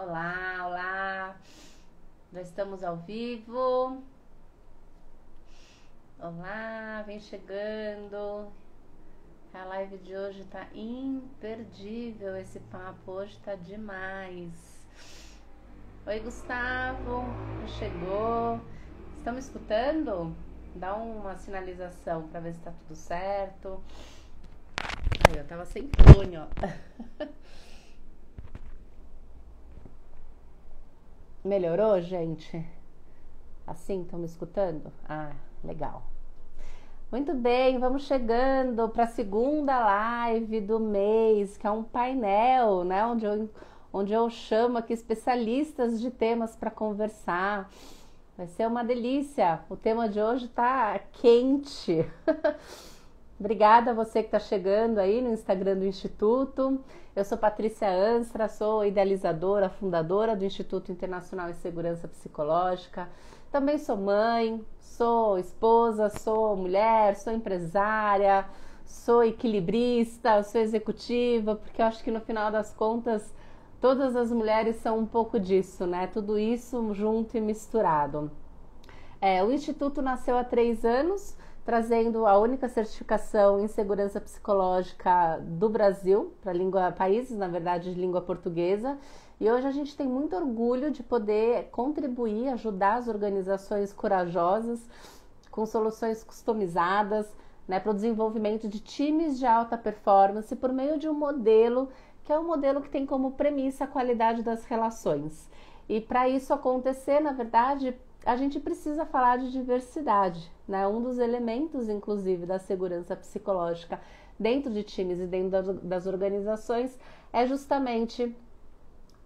Olá, olá. Já estamos ao vivo. Olá, vem chegando. A live de hoje tá imperdível. Esse papo hoje tá demais. Oi, Gustavo. Já chegou. Estão me escutando? Dá uma sinalização para ver se tá tudo certo. Aí, eu tava sem fone, ó. Melhorou, gente? Assim, estão me escutando? Ah, legal. Muito bem, vamos chegando para a segunda live do mês, que é um painel, né? Onde eu chamo aqui especialistas de temas para conversar. Vai ser uma delícia. O tema de hoje tá quente. Obrigada a você que está chegando aí no Instagram do Instituto. Eu sou Patrícia Anstra, sou idealizadora, fundadora do Instituto Internacional de Segurança Psicológica. Também sou mãe, sou esposa, sou mulher, sou empresária, sou equilibrista, sou executiva, porque eu acho que no final das contas todas as mulheres são um pouco disso, né? Tudo isso junto e misturado. O Instituto nasceu há 3 anos, trazendo a única certificação em segurança psicológica do Brasil, para países, na verdade, de língua portuguesa. E hoje a gente tem muito orgulho de poder contribuir, ajudar as organizações corajosas, com soluções customizadas, né, para o desenvolvimento de times de alta performance por meio de um modelo, que é um modelo que tem como premissa a qualidade das relações. E para isso acontecer, na verdade, a gente precisa falar de diversidade, né? Um dos elementos, inclusive, da segurança psicológica dentro de times e dentro das organizações é justamente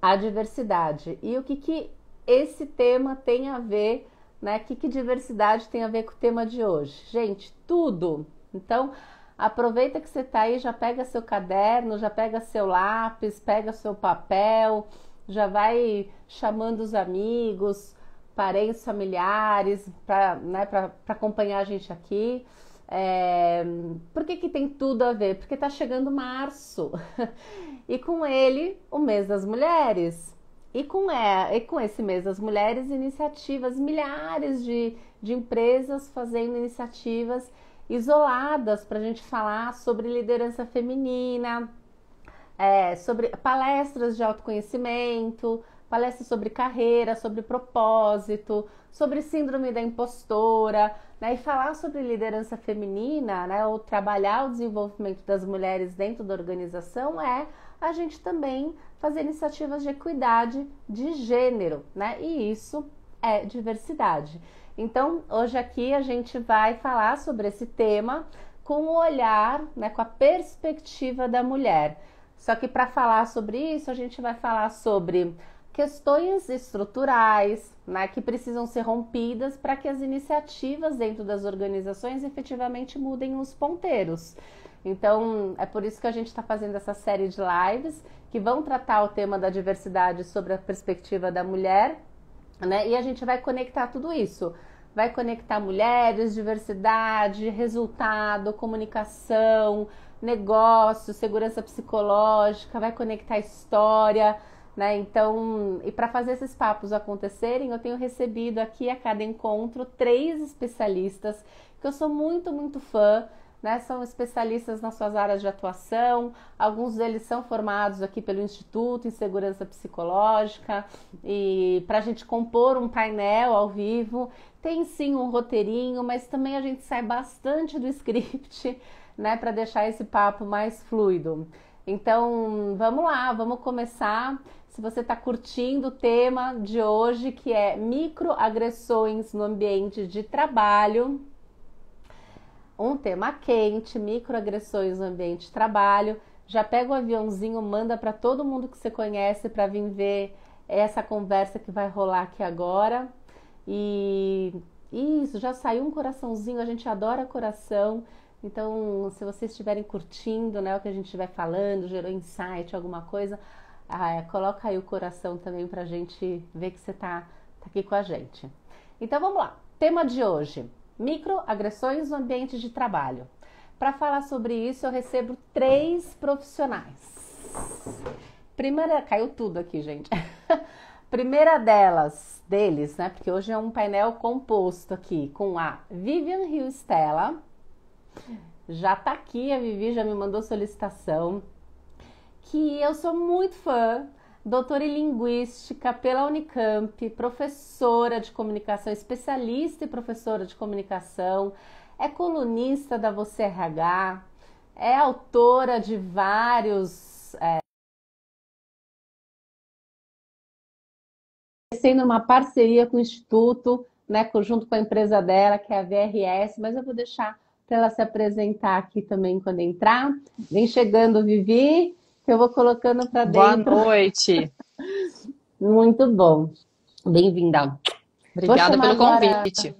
a diversidade. E o que esse tema tem a ver, né? O que diversidade tem a ver com o tema de hoje? Gente, tudo! Então, aproveita que você está aí, já pega seu caderno, já pega seu lápis, pega seu papel, já vai chamando os amigos, parentes, familiares, para acompanhar a gente aqui. Por que tem tudo a ver? Porque está chegando março e com ele o mês das mulheres. E com esse mês das mulheres, iniciativas, milhares de empresas fazendo iniciativas isoladas para a gente falar sobre liderança feminina, sobre palestras de autoconhecimento, palestras sobre carreira, sobre propósito, sobre síndrome da impostora, né? E falar sobre liderança feminina, né? Ou trabalhar o desenvolvimento das mulheres dentro da organização a gente também fazer iniciativas de equidade de gênero, né? E isso é diversidade. Então, hoje aqui a gente vai falar sobre esse tema com o olhar, né? Com a perspectiva da mulher. Só que para falar sobre isso, a gente vai falar sobre questões estruturais, né, que precisam ser rompidas para que as iniciativas dentro das organizações efetivamente mudem os ponteiros. Então, é por isso que a gente está fazendo essa série de lives que vão tratar o tema da diversidade sobre a perspectiva da mulher, né, e a gente vai conectar tudo isso. Vai conectar mulheres, diversidade, resultado, comunicação, negócio, segurança psicológica, vai conectar história, né? Então, e para fazer esses papos acontecerem, eu tenho recebido aqui a cada encontro 3 especialistas que eu sou muito, muito fã, né? São especialistas nas suas áreas de atuação, alguns deles são formados aqui pelo Instituto em Segurança Psicológica, e para a gente compor um painel ao vivo, tem sim um roteirinho, mas também a gente sai bastante do script, né? Para deixar esse papo mais fluido. Então, vamos lá, vamos começar. Se você está curtindo o tema de hoje, que é microagressões no ambiente de trabalho, um tema quente, microagressões no ambiente de trabalho, já pega o aviãozinho, manda para todo mundo que você conhece para vir ver essa conversa que vai rolar aqui agora. E isso, já saiu um coraçãozinho, a gente adora coração. Então, se vocês estiverem curtindo, né, o que a gente estiver falando, gerou insight, alguma coisa, coloca aí o coração também pra gente ver que você tá aqui com a gente. Então, vamos lá. Tema de hoje, microagressões no ambiente de trabalho. Para falar sobre isso, eu recebo 3 profissionais. Primeira, caiu tudo aqui, gente. Primeira deles, né? Porque hoje é um painel composto aqui com a Vivian Rio Stella. Já tá aqui, a Vivi já me mandou solicitação. Que eu sou muito fã, doutora em Linguística pela Unicamp, professora de comunicação, especialista e professora de comunicação, é colunista da Você RH, é autora de vários... Sendo uma parceria com o Instituto, né, junto com a empresa dela, que é a VRS, mas eu vou deixar para ela se apresentar aqui também quando entrar. Vem chegando, Vivi, que eu vou colocando para dentro. Boa noite. Muito bom. Bem-vinda. Obrigada pelo convite.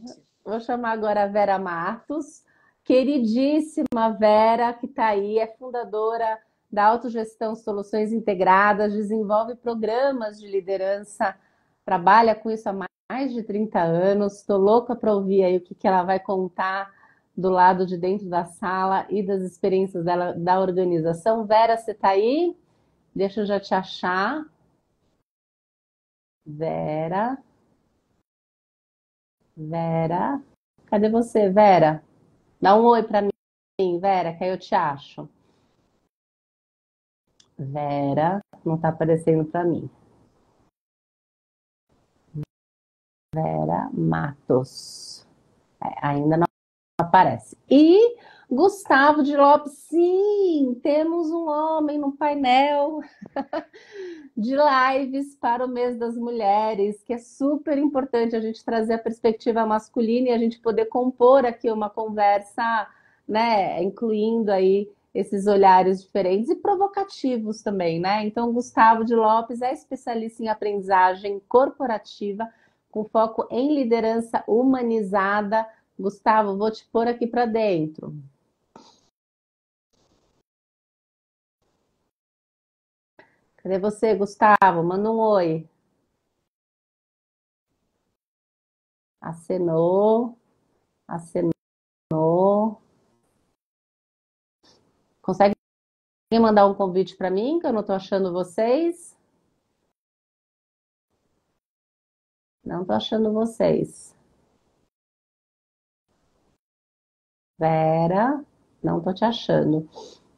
Vou chamar agora a Vera Matos, queridíssima Vera, que está aí, é fundadora da Autogestão Soluções Integradas, desenvolve programas de liderança, trabalha com isso há mais de 30 anos. Estou louca para ouvir aí o que ela vai contar do lado de dentro da sala e das experiências dela, da organização. Vera, você está aí? Deixa eu já te achar. Vera. Vera. Cadê você, Vera? Dá um oi para mim, Vera, que aí eu te acho. Vera, não está aparecendo para mim. Vera Matos. Ainda não aparece. E Gustavo de Lopes, sim, temos um homem no painel de lives para o mês das mulheres, que é super importante a gente trazer a perspectiva masculina e a gente poder compor aqui uma conversa, né, incluindo aí esses olhares diferentes e provocativos também, né? Então, Gustavo de Lopes é especialista em aprendizagem corporativa, com foco em liderança humanizada. Gustavo, vou te pôr aqui para dentro. Cadê você, Gustavo? Manda um oi. Acenou. Acenou. Consegue mandar um convite para mim, que eu não estou achando vocês? Não estou achando vocês. Vera, não estou te achando.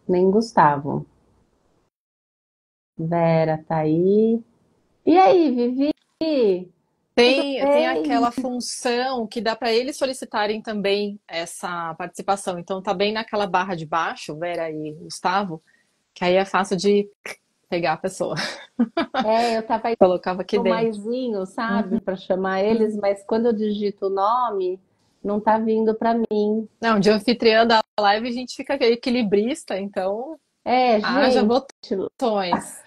Nem Gustavo. Vera, tá aí. E aí, Vivi? Tudo Tem bem? aquela função que dá para eles solicitarem também essa participação. Então tá bem naquela barra de baixo, Vera e Gustavo, que aí é fácil de pegar a pessoa. Eu tava aí Colocava aqui no dentro. maisinho, sabe, Uhum, para chamar eles, uhum. mas quando eu digito o nome, não tá vindo para mim. Não, de anfitriã da live a gente fica equilibrista, então haja Gente, botões.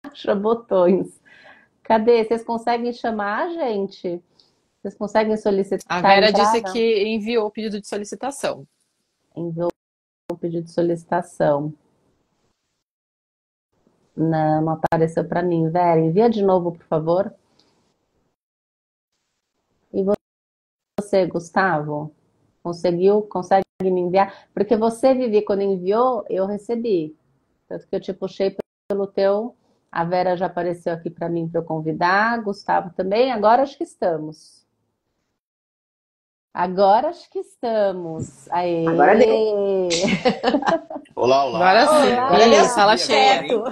acha botões. Cadê? Vocês conseguem chamar a gente? Vocês conseguem A solicitar a Vera disse entrada? que enviou o pedido de solicitação. Enviou o pedido de solicitação. Não, não apareceu para mim. Vera, envia de novo, por favor. E você, Gustavo? Consegue me enviar? Porque você, Vivi, quando enviou, eu recebi. Tanto que eu te puxei pelo teu. A Vera já apareceu aqui para mim para eu convidar. Gustavo também. Agora acho que estamos. Agora acho que estamos. Agora deu. Aê! Olá, Agora olá. sim. Agora deu Sala cheia. certo.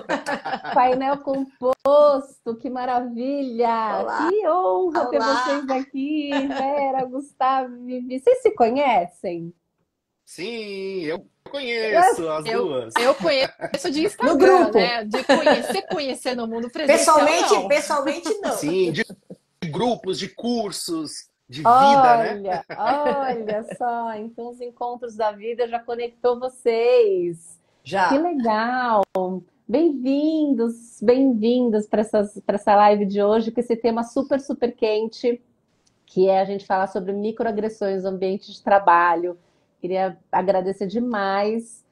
Painel composto, que maravilha! Olá, Que honra ter olá. vocês aqui, Vera, Gustavo, Vivi. Vocês se conhecem? Sim, eu conheço as Eu, duas. eu conheço de No Instagram, grupo. né? De conhecer no mundo presencial, não. Pessoalmente não. Sim, de grupos, de cursos, de vida, né? Olha só, então os encontros da vida já conectou vocês. Que Já. legal! Bem-vindos, bem-vindas para essa live de hoje, com esse tema super, super quente, que é a gente falar sobre microagressões no ambiente de trabalho. Queria agradecer demais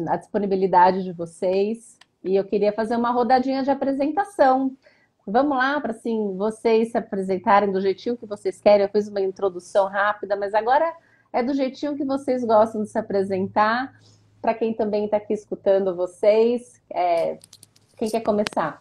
a disponibilidade de vocês e eu queria fazer uma rodadinha de apresentação. Vamos lá para assim, vocês se apresentarem do jeitinho que vocês querem. Eu fiz uma introdução rápida, mas agora é do jeitinho que vocês gostam de se apresentar. Para quem também está aqui escutando vocês, quem quer começar?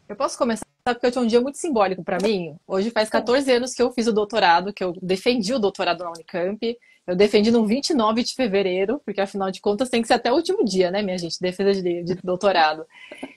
Eu posso começar sabe que hoje é um dia muito simbólico para mim. Hoje faz 14 anos que eu fiz o doutorado, que eu defendi o doutorado na Unicamp. Eu defendi no 29 de fevereiro, porque afinal de contas tem que ser até o último dia, né, minha gente? Defesa de doutorado.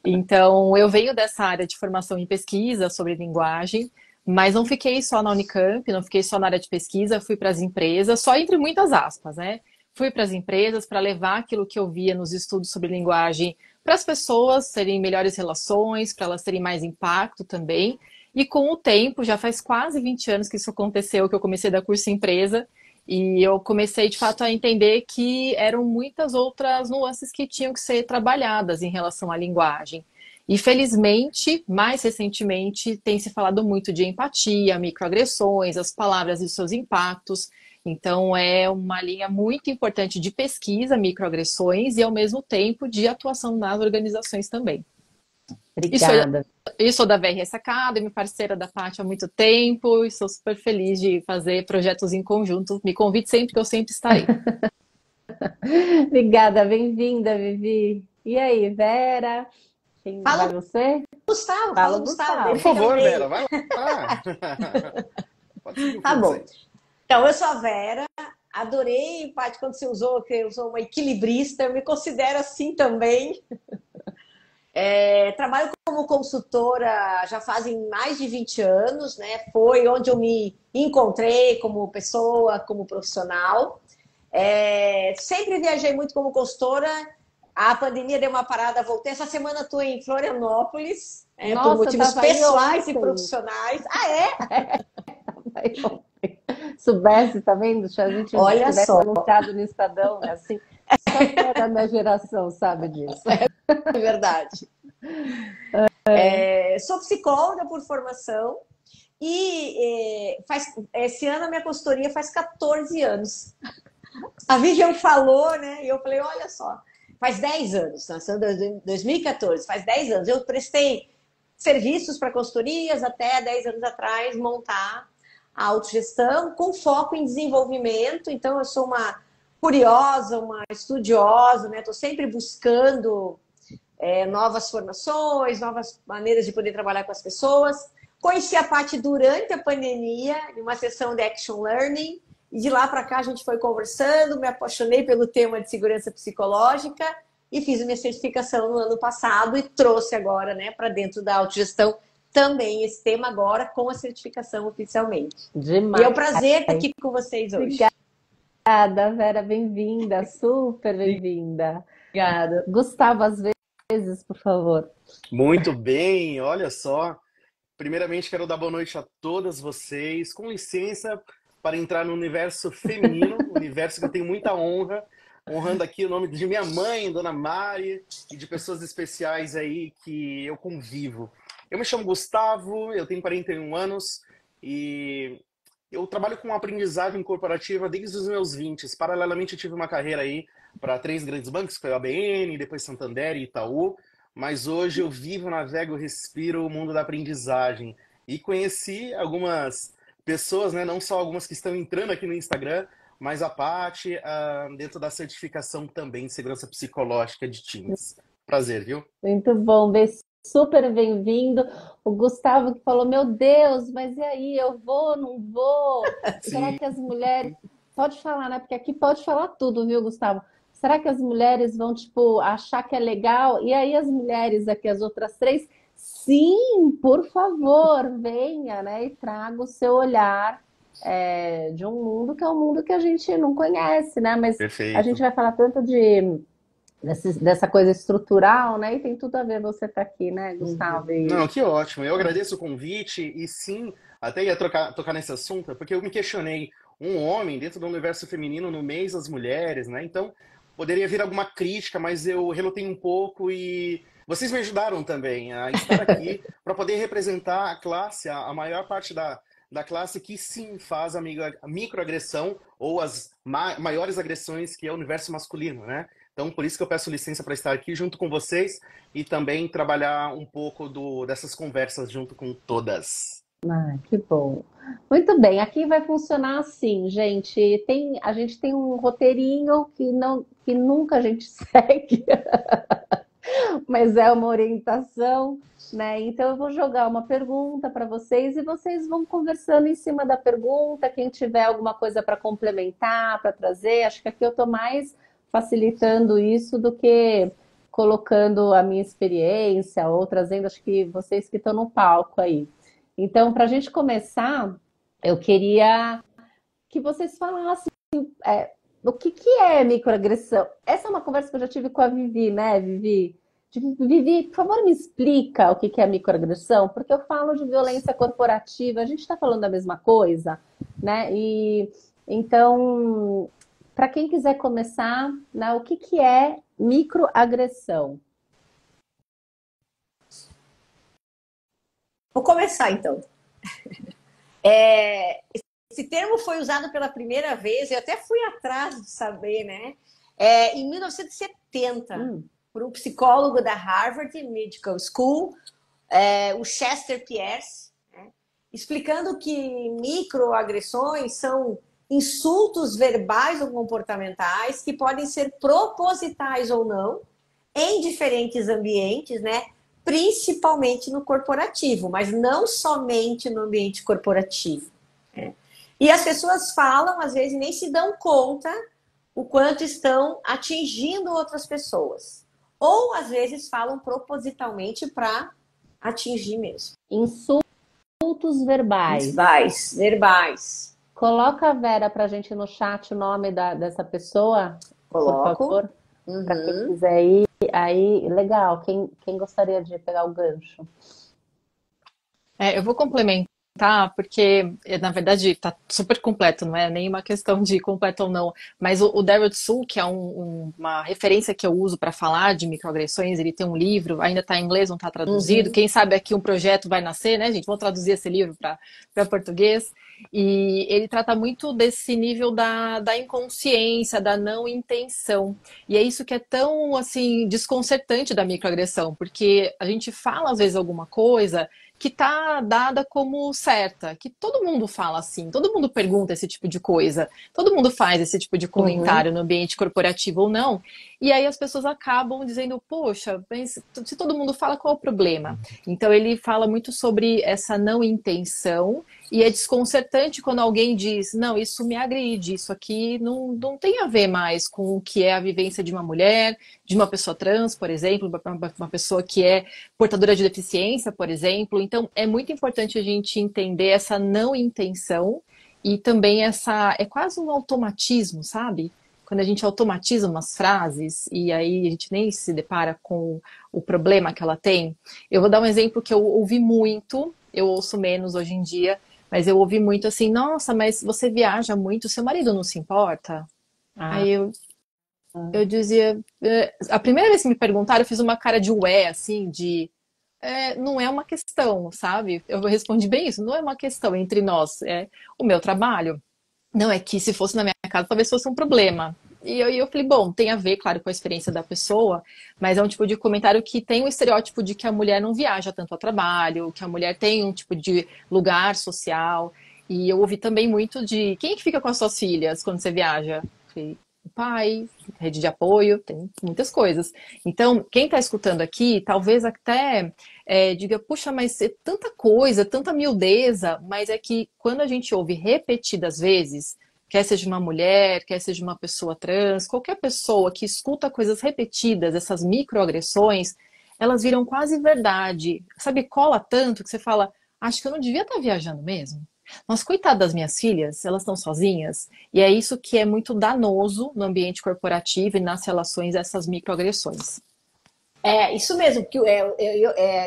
Então, eu venho dessa área de formação em pesquisa sobre linguagem, mas não fiquei só na Unicamp, não fiquei só na área de pesquisa, fui para as empresas, só entre muitas aspas, né? Fui para as empresas para levar aquilo que eu via nos estudos sobre linguagem para as pessoas terem melhores relações, para elas terem mais impacto também. E com o tempo, já faz quase 20 anos que isso aconteceu, que eu comecei a dar curso em empresa, e eu comecei de fato a entender que eram muitas outras nuances que tinham que ser trabalhadas em relação à linguagem. E felizmente, mais recentemente, tem se falado muito de empatia, microagressões, as palavras e seus impactos. Então, é uma linha muito importante de pesquisa, microagressões, e ao mesmo tempo de atuação nas organizações também. Obrigada. Eu sou da VRS Academy, parceira da Paty há muito tempo, e sou super feliz de fazer projetos em conjunto. Me convide sempre, que eu sempre estarei. Obrigada, bem-vinda, Vivi. E aí, Vera? Quem vai você? Gustavo, Fala, fala, Gustavo. Por favor, Vera, vai lá. Pode seguir o Tá fluxo bom. aí. Então, eu sou a Vera. Adorei, Paty, quando você usou que eu sou uma equilibrista. Eu me considero assim também. Trabalho como consultora já fazem mais de 20 anos, né? Foi onde eu me encontrei como pessoa, como profissional. Sempre viajei muito como consultora. A pandemia deu uma parada, voltei. Essa semana estou em Florianópolis, Nossa, por motivos tava aí pessoais e ontem. profissionais. Ah, é? Soubesse, tá vendo? Se a gente Olha tivesse só. anunciado no Estadão, assim, só quem é da minha geração sabe disso. É verdade. Sou psicóloga por formação e esse ano a minha consultoria faz 14 anos. A Vivian falou, né? E eu falei, olha só, faz 10 anos, nós estamos em 2014, faz 10 anos. Eu prestei serviços para consultorias até 10 anos atrás montar a autogestão com foco em desenvolvimento. Então, eu sou uma curiosa, uma estudiosa, né? Estou sempre buscando novas formações, novas maneiras de poder trabalhar com as pessoas. Conheci a Paty durante a pandemia, em uma sessão de Action Learning, e de lá para cá a gente foi conversando, me apaixonei pelo tema de segurança psicológica e fiz a minha certificação no ano passado e trouxe agora, né, para dentro da autogestão também esse tema agora com a certificação oficialmente. Demais. E é um prazer estar aqui com vocês hoje. Obrigada, Vera, bem-vinda, super bem-vinda. Obrigada. Gustavo, às vezes, por favor. Muito bem, olha só. Primeiramente, quero dar boa noite a todas vocês. Com licença, para entrar no universo feminino, universo que eu tenho muita honra, honrando aqui o nome de minha mãe, Dona Mari, e de pessoas especiais aí que eu convivo. Eu me chamo Gustavo, eu tenho 41 anos e eu trabalho com aprendizagem corporativa desde os meus 20. Paralelamente, eu tive uma carreira aí para 3 grandes bancos, que foi a ABN, depois Santander e Itaú. Mas hoje eu vivo, navego, respiro o mundo da aprendizagem. E conheci algumas pessoas, né? Não só algumas que estão entrando aqui no Instagram, mas a Paty dentro da certificação também de segurança psicológica de times. Prazer, viu? Muito bom, super bem-vindo. O Gustavo que falou, meu Deus, mas e aí, eu vou, não vou? Será Sim. que as mulheres... Pode falar, né? Porque aqui pode falar tudo, viu, Gustavo? Será que as mulheres vão, tipo, achar que é legal? E aí as mulheres aqui, as outras 3, sim, por favor, venha, né? E traga o seu olhar de um mundo que é um mundo que a gente não conhece, né? Mas a Perfeito. gente vai falar tanto dessa coisa estrutural, né? E tem tudo a ver você estar aqui, né, Gustavo? Não, que ótimo. Eu agradeço o convite e sim, até ia tocar nesse assunto, porque eu me questionei, um homem dentro do universo feminino no mês das mulheres, né? Então, poderia vir alguma crítica, mas eu relutei um pouco e vocês me ajudaram também a estar aqui para poder representar a classe, a maior parte da classe que sim faz a microagressão ou as maiores agressões que é o universo masculino, né? Então, por isso que eu peço licença para estar aqui junto com vocês e também trabalhar um pouco dessas conversas junto com todas. Ah, que bom. Muito bem, aqui vai funcionar assim, gente. A gente tem um roteirinho que nunca a gente segue. mas é uma orientação, né? Então eu vou jogar uma pergunta para vocês e vocês vão conversando em cima da pergunta. Quem tiver alguma coisa para complementar, para trazer, acho que aqui eu estou mais facilitando isso do que colocando a minha experiência ou trazendo, acho que vocês que estão no palco aí. Então, para a gente começar, eu queria que vocês falassem o que que é microagressão. Essa é uma conversa que eu já tive com a Vivi, né, Vivi? Vivi, por favor, me explica o que que é microagressão, porque eu falo de violência corporativa, a gente está falando da mesma coisa, né? E então, para quem quiser começar, né, o que que é microagressão? Vou começar, então. Esse termo foi usado pela primeira vez, eu até fui atrás de saber, né? Em 1970, por um psicólogo da Harvard Medical School, o Chester Pierce, né? Explicando que microagressões são insultos verbais ou comportamentais que podem ser propositais ou não, em diferentes ambientes, né? Principalmente no corporativo, mas não somente no ambiente corporativo. Né? E as pessoas falam, às vezes, nem se dão conta o quanto estão atingindo outras pessoas. Ou, às vezes, falam propositalmente para atingir mesmo. Insultos verbais. Verbais. Coloca a Vera pra gente no chat o nome dessa pessoa, Coloco. por favor. Para quem quiser ir. Aí, legal. Quem gostaria de pegar o gancho? Eu vou complementar, porque, na verdade, está super completo, não é nem uma questão de completo ou não, mas o Daryl Tsu, que é uma referência que eu uso para falar de microagressões, ele tem um livro, ainda está em inglês, não está traduzido, quem sabe aqui um projeto vai nascer, né, gente? Vamos traduzir esse livro para português, e ele trata muito desse nível da inconsciência, da não intenção, e é isso que é tão, assim, desconcertante da microagressão, porque a gente fala, às vezes, alguma coisa que está dada como certa, que todo mundo fala assim, todo mundo pergunta esse tipo de coisa, todo mundo faz esse tipo de comentário no ambiente corporativo ou não, e aí as pessoas acabam dizendo, poxa, mas se todo mundo fala, qual é o problema? Então ele fala muito sobre essa não intenção, e é desconcertante quando alguém diz, não, isso me agride, isso aqui não tem a ver mais com o que é a vivência de uma mulher, de uma pessoa trans, por exemplo, uma pessoa que é portadora de deficiência, por exemplo. Então, é muito importante a gente entender essa não intenção e também é quase um automatismo, sabe? Quando a gente automatiza umas frases e aí a gente nem se depara com o problema que ela tem. Eu vou dar um exemplo que eu ouvi muito, eu ouço menos hoje em dia, mas eu ouvi muito assim, nossa, mas você viaja muito, seu marido não se importa? Aí eu dizia, a primeira vez que me perguntaram, eu fiz uma cara de ué, assim, não é uma questão, sabe? Eu respondi bem isso, não é uma questão entre nós, é o meu trabalho. Não, é que se fosse na minha casa, talvez fosse um problema. E eu falei, bom, tem a ver, claro, com a experiência da pessoa, mas é um tipo de comentário que tem o estereótipo de que a mulher não viaja tanto a trabalho, que a mulher tem um tipo de lugar social. E eu ouvi também muito de quem é que fica com as suas filhas quando você viaja? Eu falei, o pai, rede de apoio, tem muitas coisas. Então, quem está escutando aqui, talvez até diga, puxa, mas é tanta coisa, tanta miudeza, mas é que quando a gente ouve repetidas vezes, quer seja uma mulher, quer seja uma pessoa trans, qualquer pessoa que escuta coisas repetidas, essas microagressões, elas viram quase verdade. Sabe, cola tanto que você fala, acho que eu não devia estar viajando mesmo. Nossa, coitada das minhas filhas, elas estão sozinhas. E é isso que é muito danoso no ambiente corporativo e nas relações, essas microagressões. Isso mesmo, que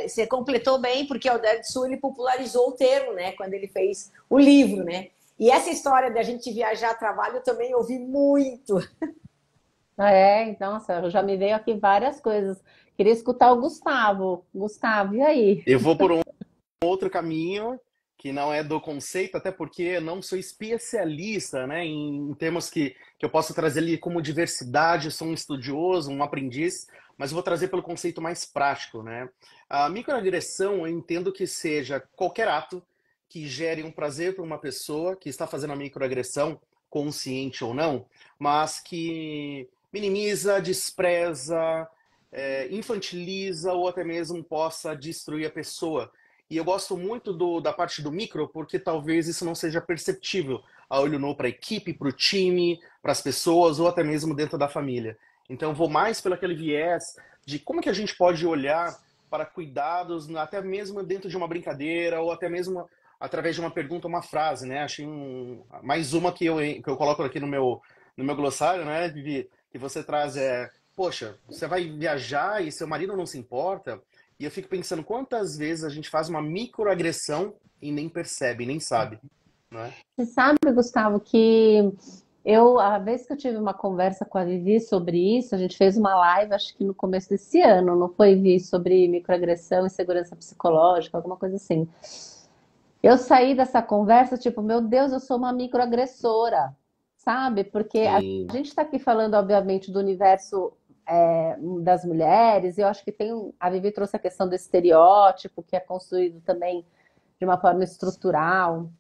você completou bem, porque o Daryl Tsu, ele popularizou o termo, né, quando ele fez o livro, né? E essa história da gente viajar a trabalho eu também ouvi muito. Nossa, já me veio aqui várias coisas. Queria escutar o Gustavo. Gustavo, e aí? Eu vou por um outro caminho que não é do conceito, até porque eu não sou especialista, né, em termos que eu posso trazer ali como diversidade, sou um estudioso, um aprendiz, mas eu vou trazer pelo conceito mais prático, né? A microagressão eu entendo que seja qualquer ato que gere um prazer para uma pessoa que está fazendo a microagressão, consciente ou não, mas que minimiza, despreza, infantiliza ou até mesmo possa destruir a pessoa. E eu gosto muito da parte do micro, porque talvez isso não seja perceptível a olho nu para a equipe, para o time, para as pessoas ou até mesmo dentro da família. Então, eu vou mais pelo aquele viés de como que a gente pode olhar para cuidados, até mesmo dentro de uma brincadeira ou até mesmo através de uma pergunta, uma frase, né? Achei mais uma que eu coloco aqui no meu glossário, né? Que você traz poxa, você vai viajar e seu marido não se importa? E eu fico pensando quantas vezes a gente faz uma microagressão e nem percebe, nem sabe, né? Você sabe, Gustavo, que a vez que eu tive uma conversa com a Vivi sobre isso, a gente fez uma live, acho que no começo desse ano, não foi, Vi, sobre microagressão e segurança psicológica, alguma coisa assim. Eu saí dessa conversa, tipo, meu Deus, eu sou uma microagressora, sabe? Porque a Sim, gente está aqui falando, obviamente, do universo das mulheres, e eu acho que a Vivi trouxe a questão do estereótipo, que é construído também de uma forma estrutural,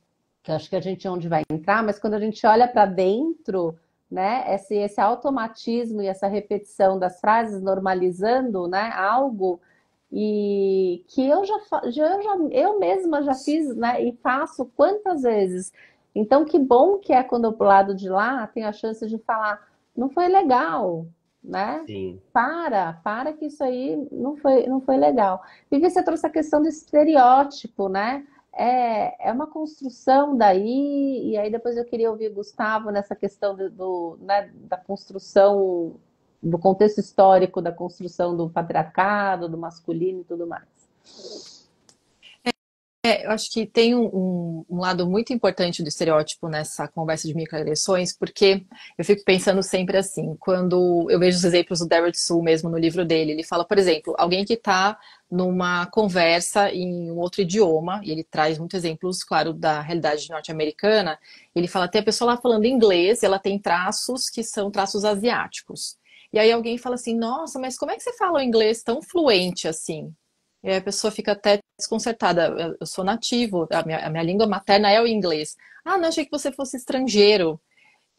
que eu acho que a gente é onde vai entrar, mas quando a gente olha para dentro, né, esse automatismo e essa repetição das frases normalizando, né, algo e que eu mesma já fiz, né, e faço quantas vezes. Então, que bom que é quando eu pro lado de lá tem a chance de falar, não foi legal, né? sim. Para que isso aí não foi legal. E você trouxe a questão do estereótipo, né? É uma construção daí, e aí depois eu queria ouvir o Gustavo nessa questão né, da construção, do contexto histórico da construção do patriarcado, do masculino e tudo mais. Eu acho que tem um lado muito importante do estereótipo nessa conversa de microagressões, porque eu fico pensando sempre assim, quando eu vejo os exemplos do Darrell Sul mesmo no livro dele, ele fala, por exemplo, alguém que está numa conversa em um outro idioma, e ele traz muitos exemplos, claro, da realidade norte-americana, ele fala, tem a pessoa lá falando inglês, e ela tem traços que são traços asiáticos. E aí alguém fala assim, nossa, mas como é que você fala o inglês tão fluente assim? E aí a pessoa fica até desconcertada. Eu sou nativo, a minha língua materna é o inglês. Ah, não, achei que você fosse estrangeiro.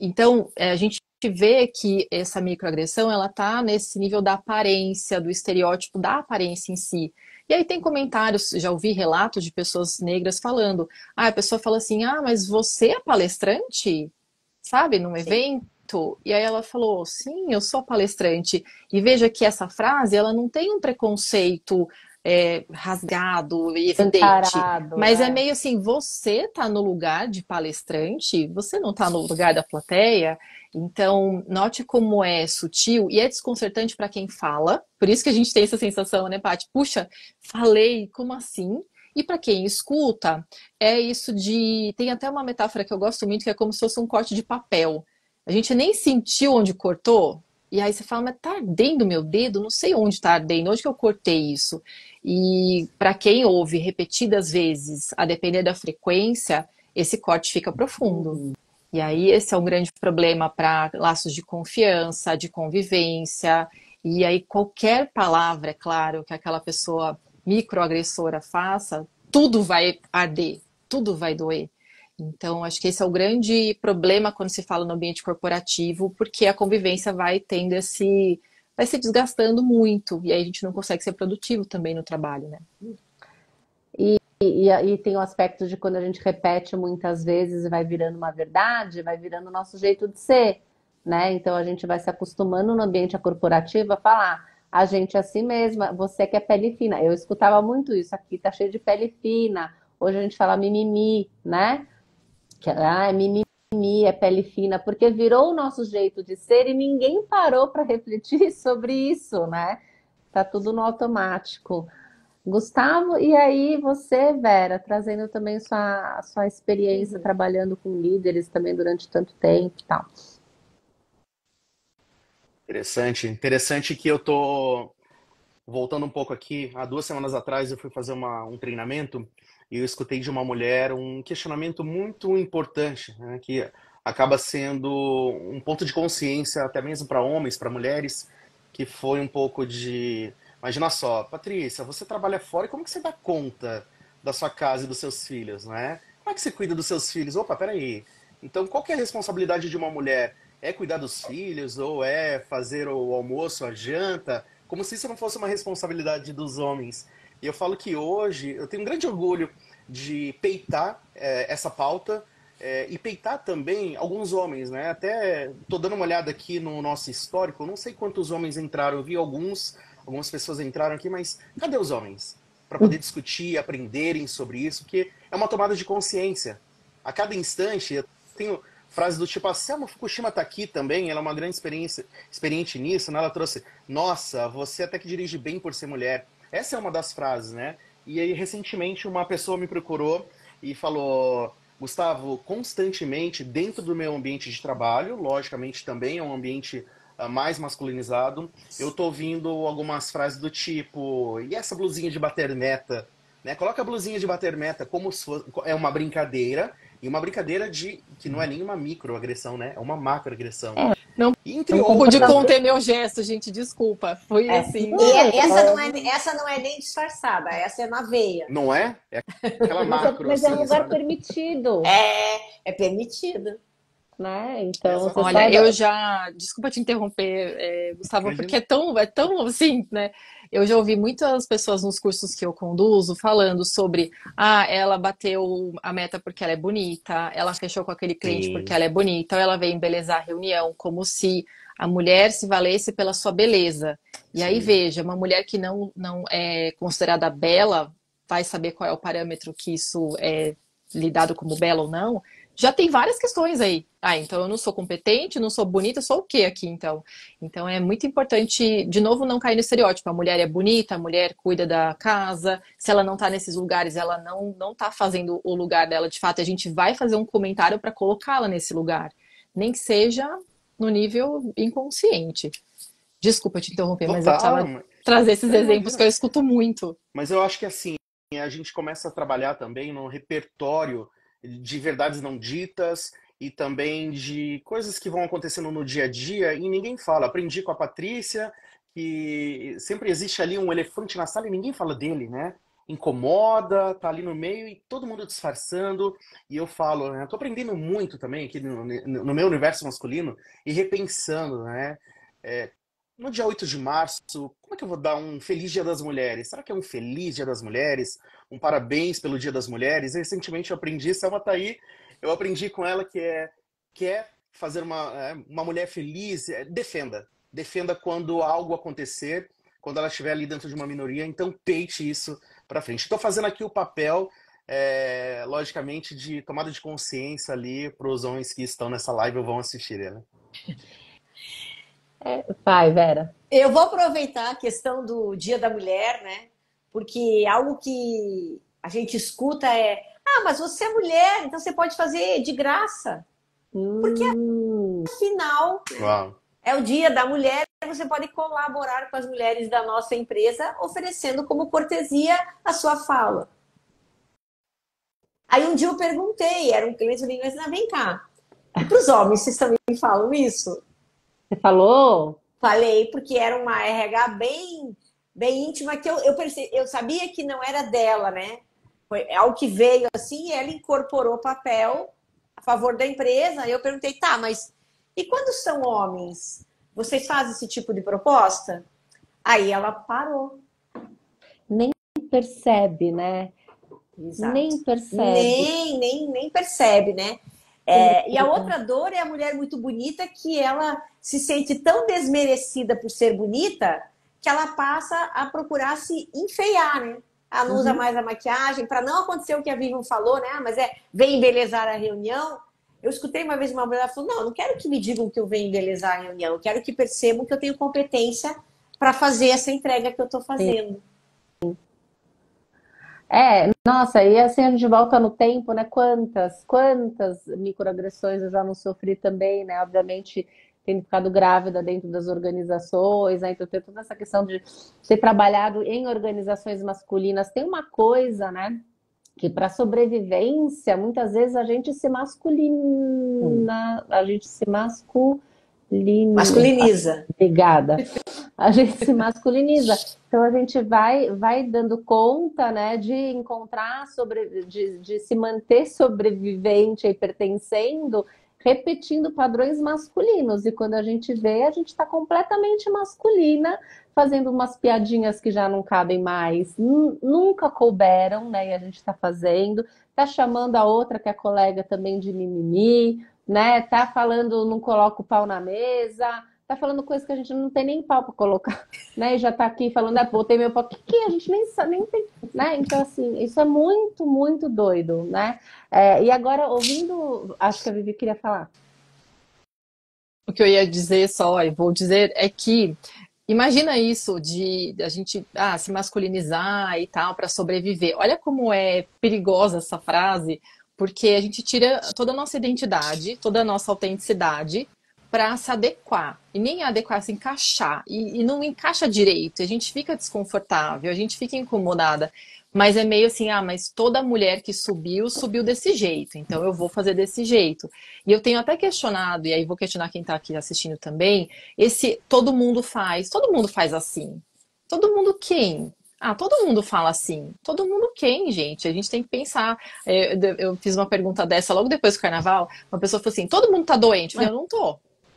Então, a gente vê que essa microagressão, ela tá nesse nível da aparência, do estereótipo da aparência em si. E aí tem comentários, já ouvi relatos de pessoas negras falando. Ah, a pessoa fala assim, ah, mas você é palestrante? Sabe, num Sim. evento? E aí ela falou, sim, eu sou palestrante. E veja que essa frase, ela não tem um preconceito rasgado e evidente. Encarado, Mas é meio assim, você tá no lugar de palestrante, você não tá no lugar da plateia. Então, note como é sutil e é desconcertante para quem fala. Por isso que a gente tem essa sensação, né, Paty? Puxa, falei, como assim? E para quem escuta, é isso de. Tem até uma metáfora que eu gosto muito, que é como se fosse um corte de papel. A gente nem sentiu onde cortou, e aí você fala, mas tá ardendo meu dedo? Não sei onde tá ardendo, onde que eu cortei isso? E para quem ouve repetidas vezes, a depender da frequência, esse corte fica profundo. E aí esse é um grande problema para laços de confiança, de convivência. E aí qualquer palavra, é claro, que aquela pessoa microagressora faça, tudo vai arder, tudo vai doer. Então, acho que esse é o grande problema quando se fala no ambiente corporativo, porque a convivência vai se desgastando muito, e aí a gente não consegue ser produtivo também no trabalho, né? E tem o aspecto de quando a gente repete muitas vezes e vai virando uma verdade, vai virando o nosso jeito de ser, né? Então a gente vai se acostumando no ambiente corporativo a falar, a gente é assim mesma, você que é pele fina. Eu escutava muito isso, aqui tá cheio de pele fina. Hoje a gente fala mimimi, né? Que é mimimi, é pele fina, porque virou o nosso jeito de ser e ninguém parou para refletir sobre isso, né? Tá tudo no automático. Gustavo, e aí você, Vera, trazendo também sua experiência Uhum. trabalhando com líderes também durante tanto tempo e tal. Interessante. Interessante que eu tô voltando um pouco aqui. Há 2 semanas atrás eu fui fazer um treinamento e eu escutei de uma mulher um questionamento muito importante, né, que acaba sendo um ponto de consciência até mesmo para homens, para mulheres, que foi um pouco de... Imagina só, Patrícia, você trabalha fora e como que você dá conta da sua casa e dos seus filhos, né? Como é que você cuida dos seus filhos? Opa, peraí. Então, qual que é a responsabilidade de uma mulher? É cuidar dos filhos ou é fazer o almoço, a janta? como se isso não fosse uma responsabilidade dos homens. E eu falo que hoje eu tenho um grande orgulho de peitar essa pauta e peitar também alguns homens, né? Até tô dando uma olhada aqui no nosso histórico, não sei quantos homens entraram, eu vi algumas pessoas entraram aqui, mas cadê os homens? Para poder discutir, aprenderem sobre isso, que é uma tomada de consciência. A cada instante, eu tenho frases do tipo, a Selma Fukushima está aqui também, ela é uma grande experiente nisso, né? Ela trouxe, nossa, você até que dirige bem por ser mulher. Essa é uma das frases, né? E aí, recentemente, uma pessoa me procurou e falou, Gustavo, constantemente, dentro do meu ambiente de trabalho, logicamente também é um ambiente mais masculinizado, eu tô ouvindo algumas frases do tipo, e essa blusinha de bater meta? Né? Coloca a blusinha de bater meta como se fosse, é uma brincadeira, e uma brincadeira que não é nenhuma microagressão, né? É uma macroagressão. Não, E entre não outras, pude conter meu gesto, gente, desculpa. Foi assim. E essa não é nem disfarçada, essa é na veia. não é? É aquela macro, Mas é um assim, lugar sabe? permitido, É permitido. né? Então, Exato. você Olha, sai eu já. Desculpa te interromper, Gustavo, Imagina. porque é tão assim, né? Eu já ouvi muitas pessoas nos cursos que eu conduzo falando sobre ela bateu a meta porque ela é bonita, ela fechou com aquele cliente Sim. porque ela é bonita, ou ela veio embelezar a reunião, como se a mulher se valesse pela sua beleza. E aí, Sim. veja, uma mulher que não é considerada bela, vai saber qual é o parâmetro que isso é lidado como bela ou não. Já tem várias questões aí. Então eu não sou competente, não sou bonita, sou o quê aqui então? Então é muito importante, de novo, não cair no estereótipo. A mulher é bonita, a mulher cuida da casa. Se ela não tá nesses lugares, ela não tá fazendo o lugar dela de fato. A gente vai fazer um comentário para colocá-la nesse lugar. Nem que seja no nível inconsciente. Desculpa te interromper, mas eu precisava Total. trazer esses Não, exemplos que imagina. eu escuto muito. Mas eu acho que assim, a gente começa a trabalhar também no repertório de verdades não ditas e também de coisas que vão acontecendo no dia a dia e ninguém fala. Aprendi com a Patrícia que sempre existe ali um elefante na sala e ninguém fala dele, né? Incomoda, tá ali no meio e todo mundo disfarçando. E eu falo, né? Tô aprendendo muito também aqui no meu universo masculino e repensando, né? É, no dia 8 de março, como é que eu vou dar um Feliz Dia das Mulheres? Será que é um Feliz Dia das Mulheres? Um parabéns pelo Dia das Mulheres? Recentemente eu aprendi, Selma tá aí, eu aprendi com ela que é fazer uma mulher feliz, defenda. Defenda quando algo acontecer, quando ela estiver ali dentro de uma minoria, então peite isso para frente. Estou fazendo aqui o papel, logicamente, de tomada de consciência ali para os homens que estão nessa live ou vão assistir, né? vai, Vera. Eu vou aproveitar a questão do Dia da Mulher, né? Porque algo que a gente escuta é: mas você é mulher, então você pode fazer de graça. Afinal, Uau. é o Dia da Mulher, você pode colaborar com as mulheres da nossa empresa, oferecendo como cortesia a sua fala. Aí um dia eu perguntei, era um cliente, eu falei, vem cá, e para os homens, vocês também falam isso? Você falou? Falei, porque era uma RH bem íntima, que eu sabia que não era dela, né? Foi algo que veio assim e ela incorporou o papel a favor da empresa. Eu perguntei, tá, mas e quando são homens? Vocês fazem esse tipo de proposta? Aí ela parou. Nem percebe, né? Exato. Nem percebe. Nem percebe, né? E a outra dor é a mulher muito bonita que ela se sente tão desmerecida por ser bonita que ela passa a procurar se enfeiar, né? Ela não usa mais a maquiagem para não acontecer o que a Vivian falou, né? Mas vem embelezar a reunião. Eu escutei uma vez uma mulher, ela falou, não quero que me digam que eu venho embelezar a reunião, eu quero que percebam que eu tenho competência para fazer essa entrega que eu estou fazendo. Nossa, e assim a gente volta no tempo, né? Quantas microagressões eu já não sofri também, né? Obviamente, tendo ficado grávida dentro das organizações, né? Então tem toda essa questão de ter trabalhado em organizações masculinas. Tem uma coisa, né? Que para sobrevivência, muitas vezes a gente se masculina, a gente se masculiniza. Obrigada. A gente se masculiniza. Então a gente vai dando conta, né, de encontrar de se manter sobrevivente e pertencendo, repetindo padrões masculinos. E quando a gente vê, a gente está completamente masculina fazendo umas piadinhas que já não cabem mais, nunca couberam, né? E a gente está fazendo, tá chamando a outra que é colega também de mimimi, né? Tá falando, não coloca o pau na mesa, tá falando coisas que a gente não tem nem pau para colocar, né? E já tá aqui falando, botei meu pau, que a gente nem sabe, nem tem, né? Então, assim, isso é muito, muito doido, né? E agora, ouvindo, acho que a Vivi queria falar. O que eu ia dizer só, e vou dizer, é que imagina isso de a gente se masculinizar e tal para sobreviver. Olha como é perigosa essa frase, porque a gente tira toda a nossa identidade, toda a nossa autenticidade para se adequar. E nem adequar, se encaixar. E não encaixa direito. A gente fica desconfortável, a gente fica incomodada. Mas é meio assim, mas toda mulher que subiu, subiu desse jeito. Então eu vou fazer desse jeito. E eu tenho até questionado, e aí vou questionar quem está aqui assistindo também, esse todo mundo faz assim. Todo mundo quem? Todo mundo fala assim. Todo mundo quem, gente? A gente tem que pensar. Eu fiz uma pergunta dessa logo depois do carnaval. Uma pessoa falou assim: todo mundo tá doente? Eu falei, eu não tô.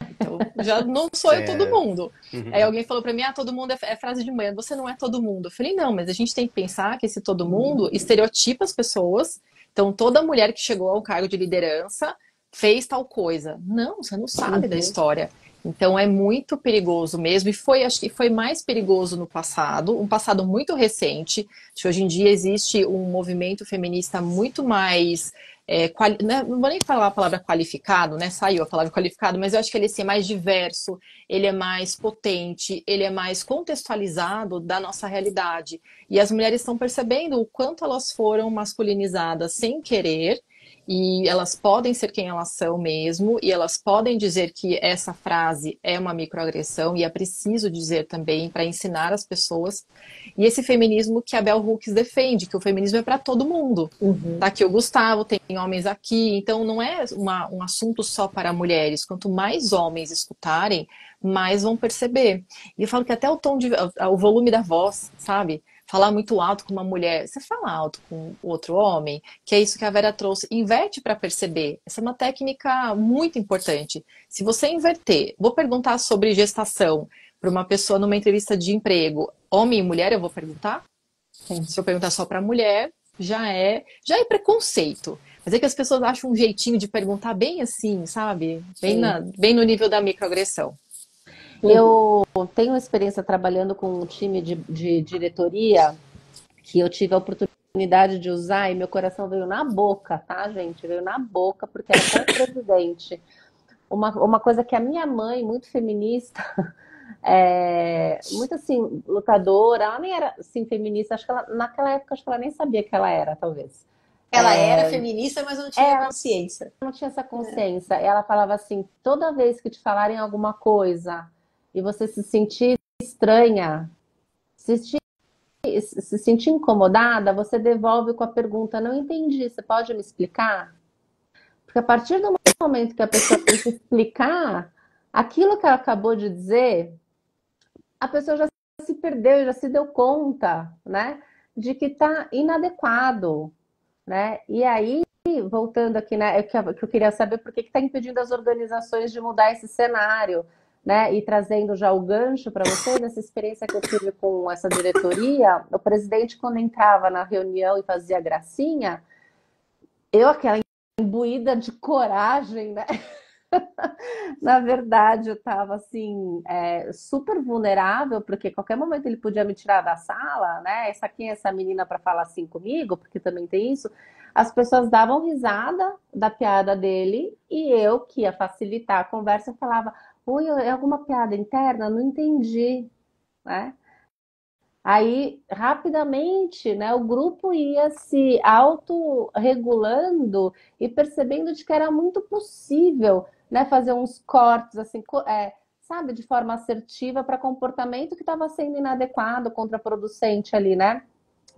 Então, já não sou eu todo mundo. Aí alguém falou pra mim, todo mundo é frase de manhã, você não é todo mundo. Eu falei, não, mas a gente tem que pensar que esse todo mundo estereotipa as pessoas. Então, toda mulher que chegou ao cargo de liderança fez tal coisa. Não, você não sabe da história. Então, é muito perigoso mesmo. E acho que foi mais perigoso no passado, um passado muito recente. Acho que hoje em dia existe um movimento feminista muito mais não vou nem falar a palavra qualificado, né? Saiu a palavra qualificado, mas eu acho que ele é mais diverso, ele é mais potente, ele é mais contextualizado da nossa realidade. E as mulheres estão percebendo o quanto elas foram masculinizadas sem querer, e elas podem ser quem elas são mesmo, e elas podem dizer que essa frase é uma microagressão, e é preciso dizer também para ensinar as pessoas. E esse feminismo que a Bell Hooks defende, que o feminismo é para todo mundo. Tá aqui o Gustavo, tem homens aqui, então não é um assunto só para mulheres. Quanto mais homens escutarem, mais vão perceber. E eu falo que até o volume da voz, sabe? Falar muito alto com uma mulher, você fala alto com outro homem, que é isso que a Vera trouxe. Inverte para perceber. Essa é uma técnica muito importante. Se você inverter, vou perguntar sobre gestação para uma pessoa numa entrevista de emprego, homem e mulher, eu vou perguntar? Sim. Se eu perguntar só para mulher, já é preconceito. Mas é que as pessoas acham um jeitinho de perguntar bem assim, sabe? Bem no nível da microagressão. Eu tenho experiência trabalhando com um time de diretoria que eu tive a oportunidade de usar e meu coração veio na boca, tá, gente? Veio na boca, porque era com o presidente. Uma coisa que a minha mãe, muito feminista, muito assim, lutadora, ela nem era assim feminista, acho que naquela época acho que ela nem sabia que ela era, talvez. Ela era feminista, mas não tinha consciência. Não tinha essa consciência. Ela falava assim, toda vez que te falarem alguma coisa e você se sentir estranha, se sentir incomodada, você devolve com a pergunta, não entendi, você pode me explicar? Porque a partir do momento que a pessoa tem que explicar aquilo que ela acabou de dizer, a pessoa já se perdeu, já se deu conta, né, de que está inadequado, né? E aí, voltando aqui, né, que eu queria saber por que está impedindo as organizações de mudar esse cenário, né? E trazendo já o gancho para vocês, nessa experiência que eu tive com essa diretoria, o presidente, quando entrava na reunião e fazia gracinha, aquela imbuída de coragem, né? Na verdade, eu estava assim, super vulnerável, porque a qualquer momento ele podia me tirar da sala, né? Quem é essa menina para falar assim comigo? Porque também tem isso. As pessoas davam risada da piada dele e eu, que ia facilitar a conversa, falava: oi, é alguma piada interna? Não entendi, né? Aí, rapidamente, né, o grupo ia se autorregulando e percebendo de que era muito possível, né, fazer uns cortes, assim, sabe, de forma assertiva para comportamento que estava sendo inadequado, contraproducente ali, né?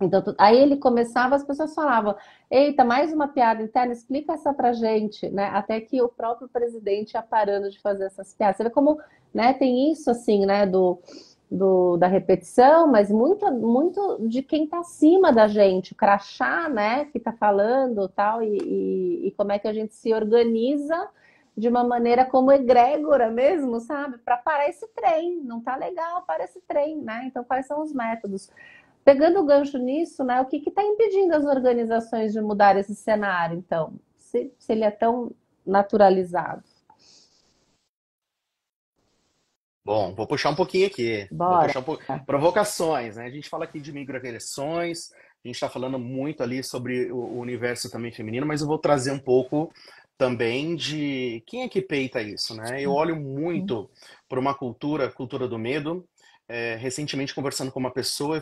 Então, aí ele começava, as pessoas falavam: eita, mais uma piada interna, explica essa pra gente, né? Até que o próprio presidente ia parando de fazer essas piadas. Você vê como, né, tem isso, assim, né, da repetição, mas muito de quem está acima da gente, o crachá, né, que está falando tal, e como é que a gente se organiza de uma maneira como egrégora mesmo, sabe? Para parar esse trem. Não tá legal, para esse trem, né? Então, quais são os métodos? Pegando o gancho nisso, né? O que está impedindo as organizações de mudar esse cenário, então? Se ele é tão naturalizado. Bom, vou puxar um pouquinho aqui. Vou Bora. puxar provocações, né? A gente fala aqui de microagressões, a gente está falando muito ali sobre o universo também feminino, mas eu vou trazer um pouco também de quem é que peita isso, né? Eu olho muito para uma cultura do medo. Recentemente, conversando com uma pessoa,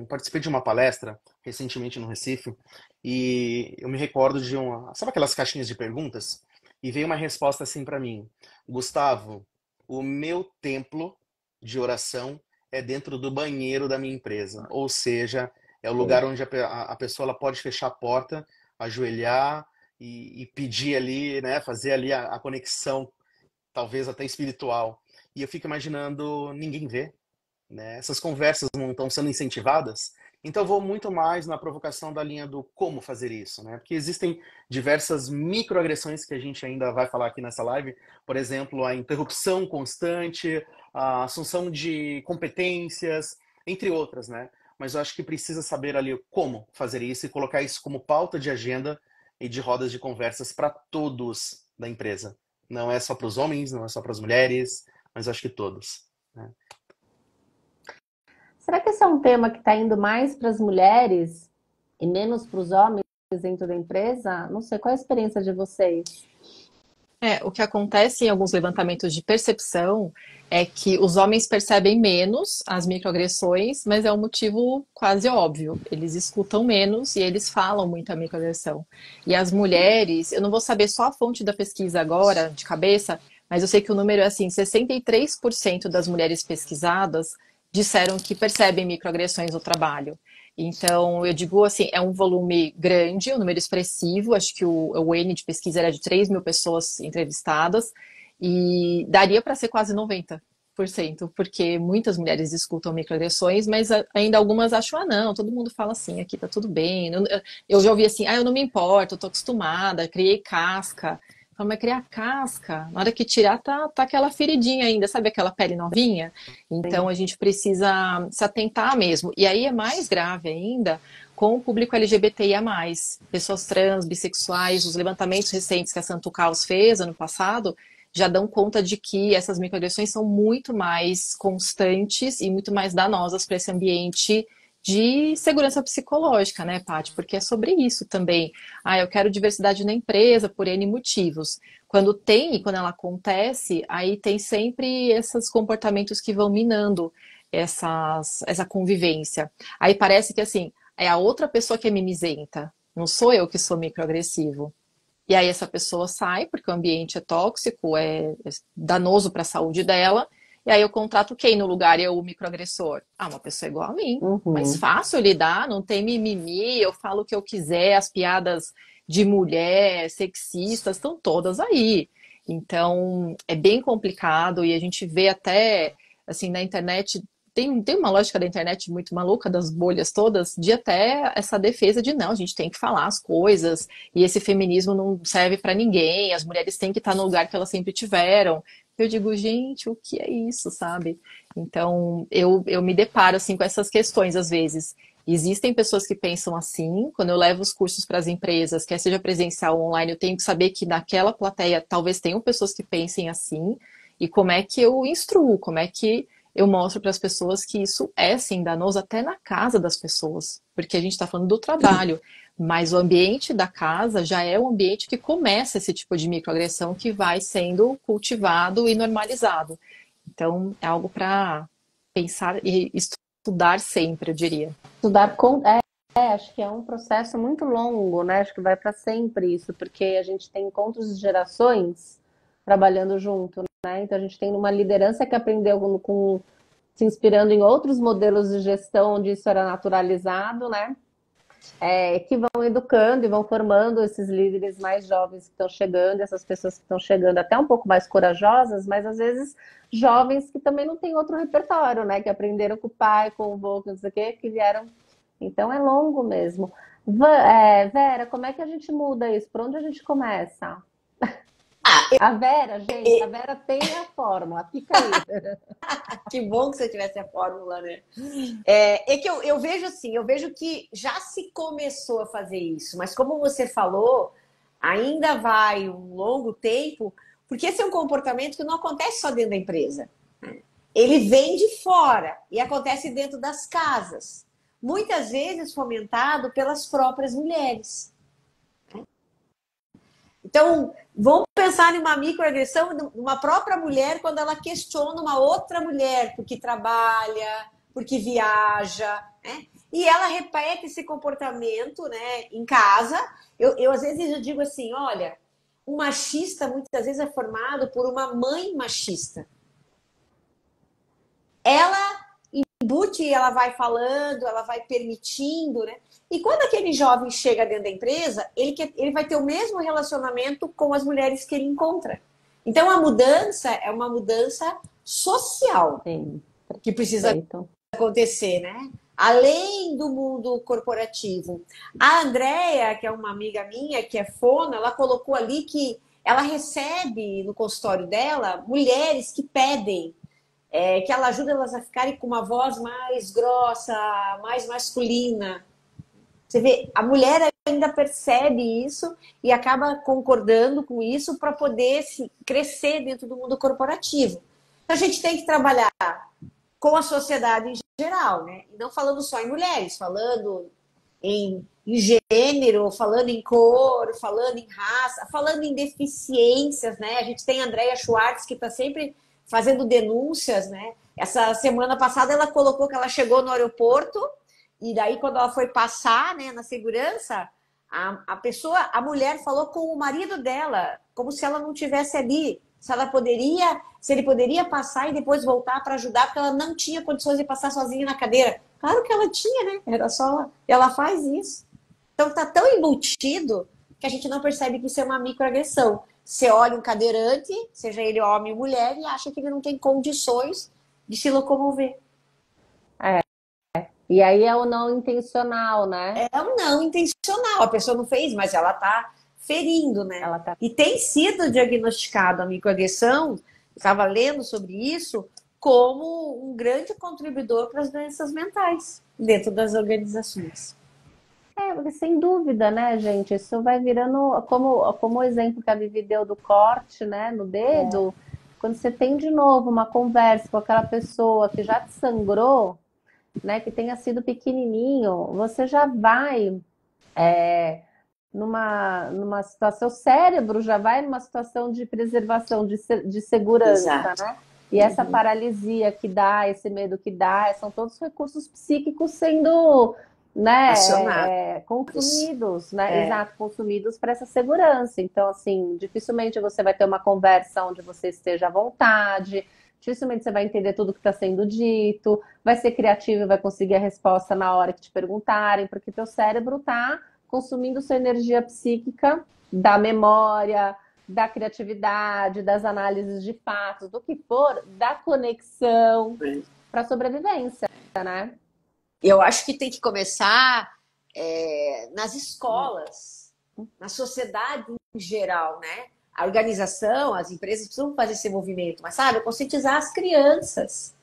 participei de uma palestra recentemente no Recife, e eu me recordo de sabe aquelas caixinhas de perguntas? E veio uma resposta assim para mim: Gustavo, o meu templo de oração é dentro do banheiro da minha empresa. Ou seja, é o lugar onde a pessoa ela pode fechar a porta, ajoelhar e pedir ali, né, fazer ali a conexão, talvez até espiritual. E eu fico imaginando, ninguém vê, né? Essas conversas não estão sendo incentivadas. Então eu vou muito mais na provocação da linha do como fazer isso, né? Porque existem diversas microagressões que a gente ainda vai falar aqui nessa live. Por exemplo, a interrupção constante, a assunção de competências, entre outras, né? Mas eu acho que precisa saber ali como fazer isso e colocar isso como pauta de agenda e de rodas de conversas para todos da empresa. Não é só para os homens, não é só para as mulheres, mas eu acho que todos, né? Será que esse é um tema que está indo mais para as mulheres e menos para os homens dentro da empresa? Não sei, qual é a experiência de vocês? O que acontece em alguns levantamentos de percepção é que os homens percebem menos as microagressões, mas é um motivo quase óbvio. Eles escutam menos e eles falam muito a microagressão. E as mulheres, eu não vou saber só a fonte da pesquisa agora, de cabeça, mas eu sei que o número é assim, 63% das mulheres pesquisadas disseram que percebem microagressões no trabalho. Então, eu digo assim, é um volume grande, um número expressivo, acho que o N de pesquisa era de 3 mil pessoas entrevistadas, e daria para ser quase 90%, porque muitas mulheres escutam microagressões, mas ainda algumas acham, não, todo mundo fala assim, aqui tá tudo bem. Eu já ouvi assim, eu não me importo, eu tô acostumada, criei casca. Fala, mas criar casca, na hora que tirar, tá aquela feridinha ainda, sabe aquela pele novinha? Então a gente precisa se atentar mesmo. E aí é mais grave ainda com o público LGBTIA+, pessoas trans, bissexuais, os levantamentos recentes que a Santo Caos fez ano passado já dão conta de que essas microagressões são muito mais constantes e muito mais danosas para esse ambiente de segurança psicológica, né, Paty? Porque é sobre isso também. Eu quero diversidade na empresa por N motivos. Quando ela acontece, aí tem sempre esses comportamentos que vão minando essa convivência. Aí parece que, assim, é a outra pessoa que é mimizenta, não sou eu que sou microagressivo. E aí essa pessoa sai, porque o ambiente é tóxico, é danoso para a saúde dela, e aí eu contrato quem no lugar? Eu, o microagressor. Uma pessoa igual a mim. Mais fácil lidar, não tem mimimi, eu falo o que eu quiser, as piadas de mulher, sexistas, estão todas aí. Então, é bem complicado e a gente vê até, assim, na internet, tem uma lógica da internet muito maluca, das bolhas todas, de até essa defesa de não, a gente tem que falar as coisas e esse feminismo não serve para ninguém, as mulheres têm que estar no lugar que elas sempre tiveram. Eu digo, gente, o que é isso, sabe? Então, eu me deparo, assim, com essas questões, às vezes. Existem pessoas que pensam assim, quando eu levo os cursos para as empresas, quer seja presencial ou online, eu tenho que saber que naquela plateia talvez tenham pessoas que pensem assim, e como é que eu instruo, como é que eu mostro para as pessoas que isso é, sim, danoso até na casa das pessoas, porque a gente está falando do trabalho, mas o ambiente da casa já é o ambiente que começa esse tipo de microagressão que vai sendo cultivado e normalizado. Então, é algo para pensar e estudar sempre, eu diria. Estudar acho que é um processo muito longo, né? Acho que vai para sempre isso, porque a gente tem encontros de gerações trabalhando junto, né? Então a gente tem uma liderança que aprendeu se inspirando em outros modelos de gestão onde isso era naturalizado, né? Que vão educando e vão formando esses líderes mais jovens que estão chegando, essas pessoas que estão chegando até um pouco mais corajosas, mas às vezes jovens que também não têm outro repertório, né? Que aprenderam com o pai, com o avô, com não sei o quê, que vieram. Então é longo mesmo. Vera, como é que a gente muda isso? Por onde a gente começa? A Vera, gente, a Vera tem a fórmula, fica aí. Que bom que você tivesse a fórmula, né? É que eu vejo assim, eu vejo que já se começou a fazer isso, mas como você falou, ainda vai um longo tempo, porque esse é um comportamento que não acontece só dentro da empresa. Ele vem de fora e acontece dentro das casas. Muitas vezes fomentado pelas próprias mulheres. Então, vamos pensar em uma microagressão de uma própria mulher quando ela questiona uma outra mulher porque trabalha, porque viaja, né? E ela repete esse comportamento, né, em casa. Eu às vezes eu digo assim, olha, um machista muitas vezes é formado por uma mãe machista. Ela embute, ela vai falando, ela vai permitindo, né? E quando aquele jovem chega dentro da empresa, ele vai ter o mesmo relacionamento com as mulheres que ele encontra. Então, a mudança é uma mudança social. Sim, que precisa acontecer, né? Além do mundo corporativo. A Andrea, que é uma amiga minha, que é fono, ela colocou ali que ela recebe no consultório dela mulheres que pedem que ela ajude elas a ficarem com uma voz mais grossa, mais masculina. Você vê, a mulher ainda percebe isso e acaba concordando com isso para poder crescer dentro do mundo corporativo. Então, a gente tem que trabalhar com a sociedade em geral, né? E não falando só em mulheres, falando em gênero, falando em cor, falando em raça, falando em deficiências, né? A gente tem a Andrea Schwartz, que está sempre fazendo denúncias, né? Essa semana passada ela colocou que ela chegou no aeroporto e daí quando ela foi passar, né, na segurança, a mulher falou com o marido dela, como se ela não tivesse ali, se ele poderia passar e depois voltar para ajudar, porque ela não tinha condições de passar sozinha na cadeira. Claro que ela tinha, né? Era só ela faz isso. Então tá tão embutido que a gente não percebe que isso é uma microagressão. Você olha um cadeirante, seja ele homem ou mulher, e acha que ele não tem condições de se locomover. E aí é o não intencional, né? É o não intencional. A pessoa não fez, mas ela tá ferindo, né? E tem sido diagnosticado a microagressão, estava lendo sobre isso, como um grande contribuidor para as doenças mentais dentro das organizações. Porque sem dúvida, né, gente? Isso vai virando, como o exemplo que a Vivi deu do corte, né, no dedo, quando você tem de novo uma conversa com aquela pessoa que já te sangrou, né, que tenha sido pequenininho, você já vai numa situação, o cérebro já vai numa situação de preservação, de segurança, Exato. né? E essa paralisia que dá, esse medo que dá, são todos recursos psíquicos sendo, né, consumidos, né? Exato, consumidos para essa segurança. Então, assim, dificilmente você vai ter uma conversa onde você esteja à vontade, dificilmente você vai entender tudo que está sendo dito, vai ser criativo e vai conseguir a resposta na hora que te perguntarem, porque teu cérebro está consumindo sua energia psíquica da memória, da criatividade, das análises de fatos, do que for, da conexão para sobrevivência, né? Eu acho que tem que começar nas escolas, na sociedade em geral, né? A organização, as empresas precisam fazer esse movimento, mas sabe, conscientizar as crianças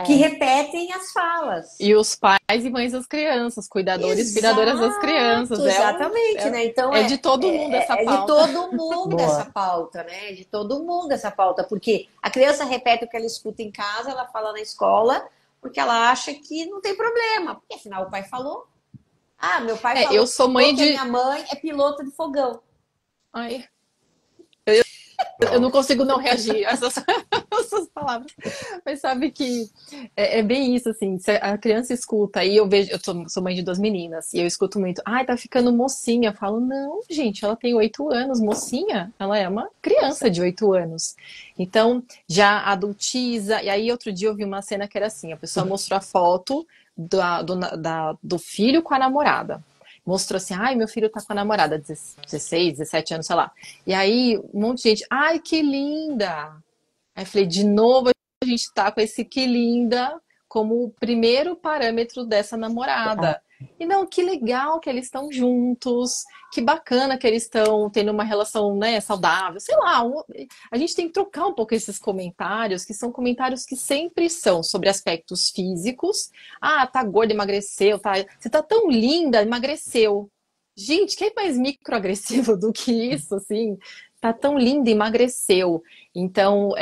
que repetem as falas. E os pais e mães das crianças, cuidadores e cuidadoras das crianças. Exatamente, né? Então é de todo mundo essa pauta. É de todo mundo essa pauta, né? De todo mundo essa pauta, porque a criança repete o que ela escuta em casa, ela fala na escola, porque ela acha que não tem problema, porque afinal o pai falou. Ah, meu pai falou eu sou mãe que a minha mãe é piloto de fogão. Ai. Eu não consigo não reagir a essas palavras. Mas sabe que é bem isso, assim, a criança escuta, e eu vejo, sou mãe de 2 meninas, e eu escuto muito, tá ficando mocinha. Eu falo, não, gente, ela tem 8 anos, mocinha, ela é uma criança de 8 anos. Então, já adultiza, e aí outro dia eu vi uma cena que era assim, a pessoa mostrou a foto do filho com a namorada. Mostrou assim, meu filho tá com a namorada, 16, 17 anos, sei lá. E aí, um monte de gente, que linda! Aí eu falei, de novo a gente tá com esse que linda como o primeiro parâmetro dessa namorada. E não, que legal que eles estão juntos, que bacana que eles estão tendo uma relação, né, saudável, sei lá. A gente tem que trocar um pouco esses comentários, que são comentários que sempre são sobre aspectos físicos. Ah, tá gorda, emagreceu, tá, você tá tão linda, emagreceu. Gente, que é mais microagressivo do que isso, assim? Tá tão linda, emagreceu. Então,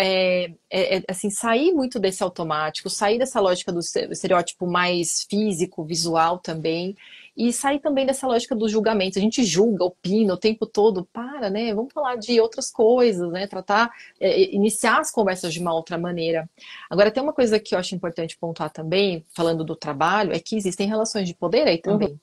assim, sair muito desse automático, sair dessa lógica do estereótipo mais físico, visual também, e sair também dessa lógica dos julgamentos. A gente julga, opina o tempo todo, para, né? Vamos falar de outras coisas, né? Tratar, iniciar as conversas de uma outra maneira. Agora, tem uma coisa que eu acho importante pontuar também, falando do trabalho, é que existem relações de poder aí também.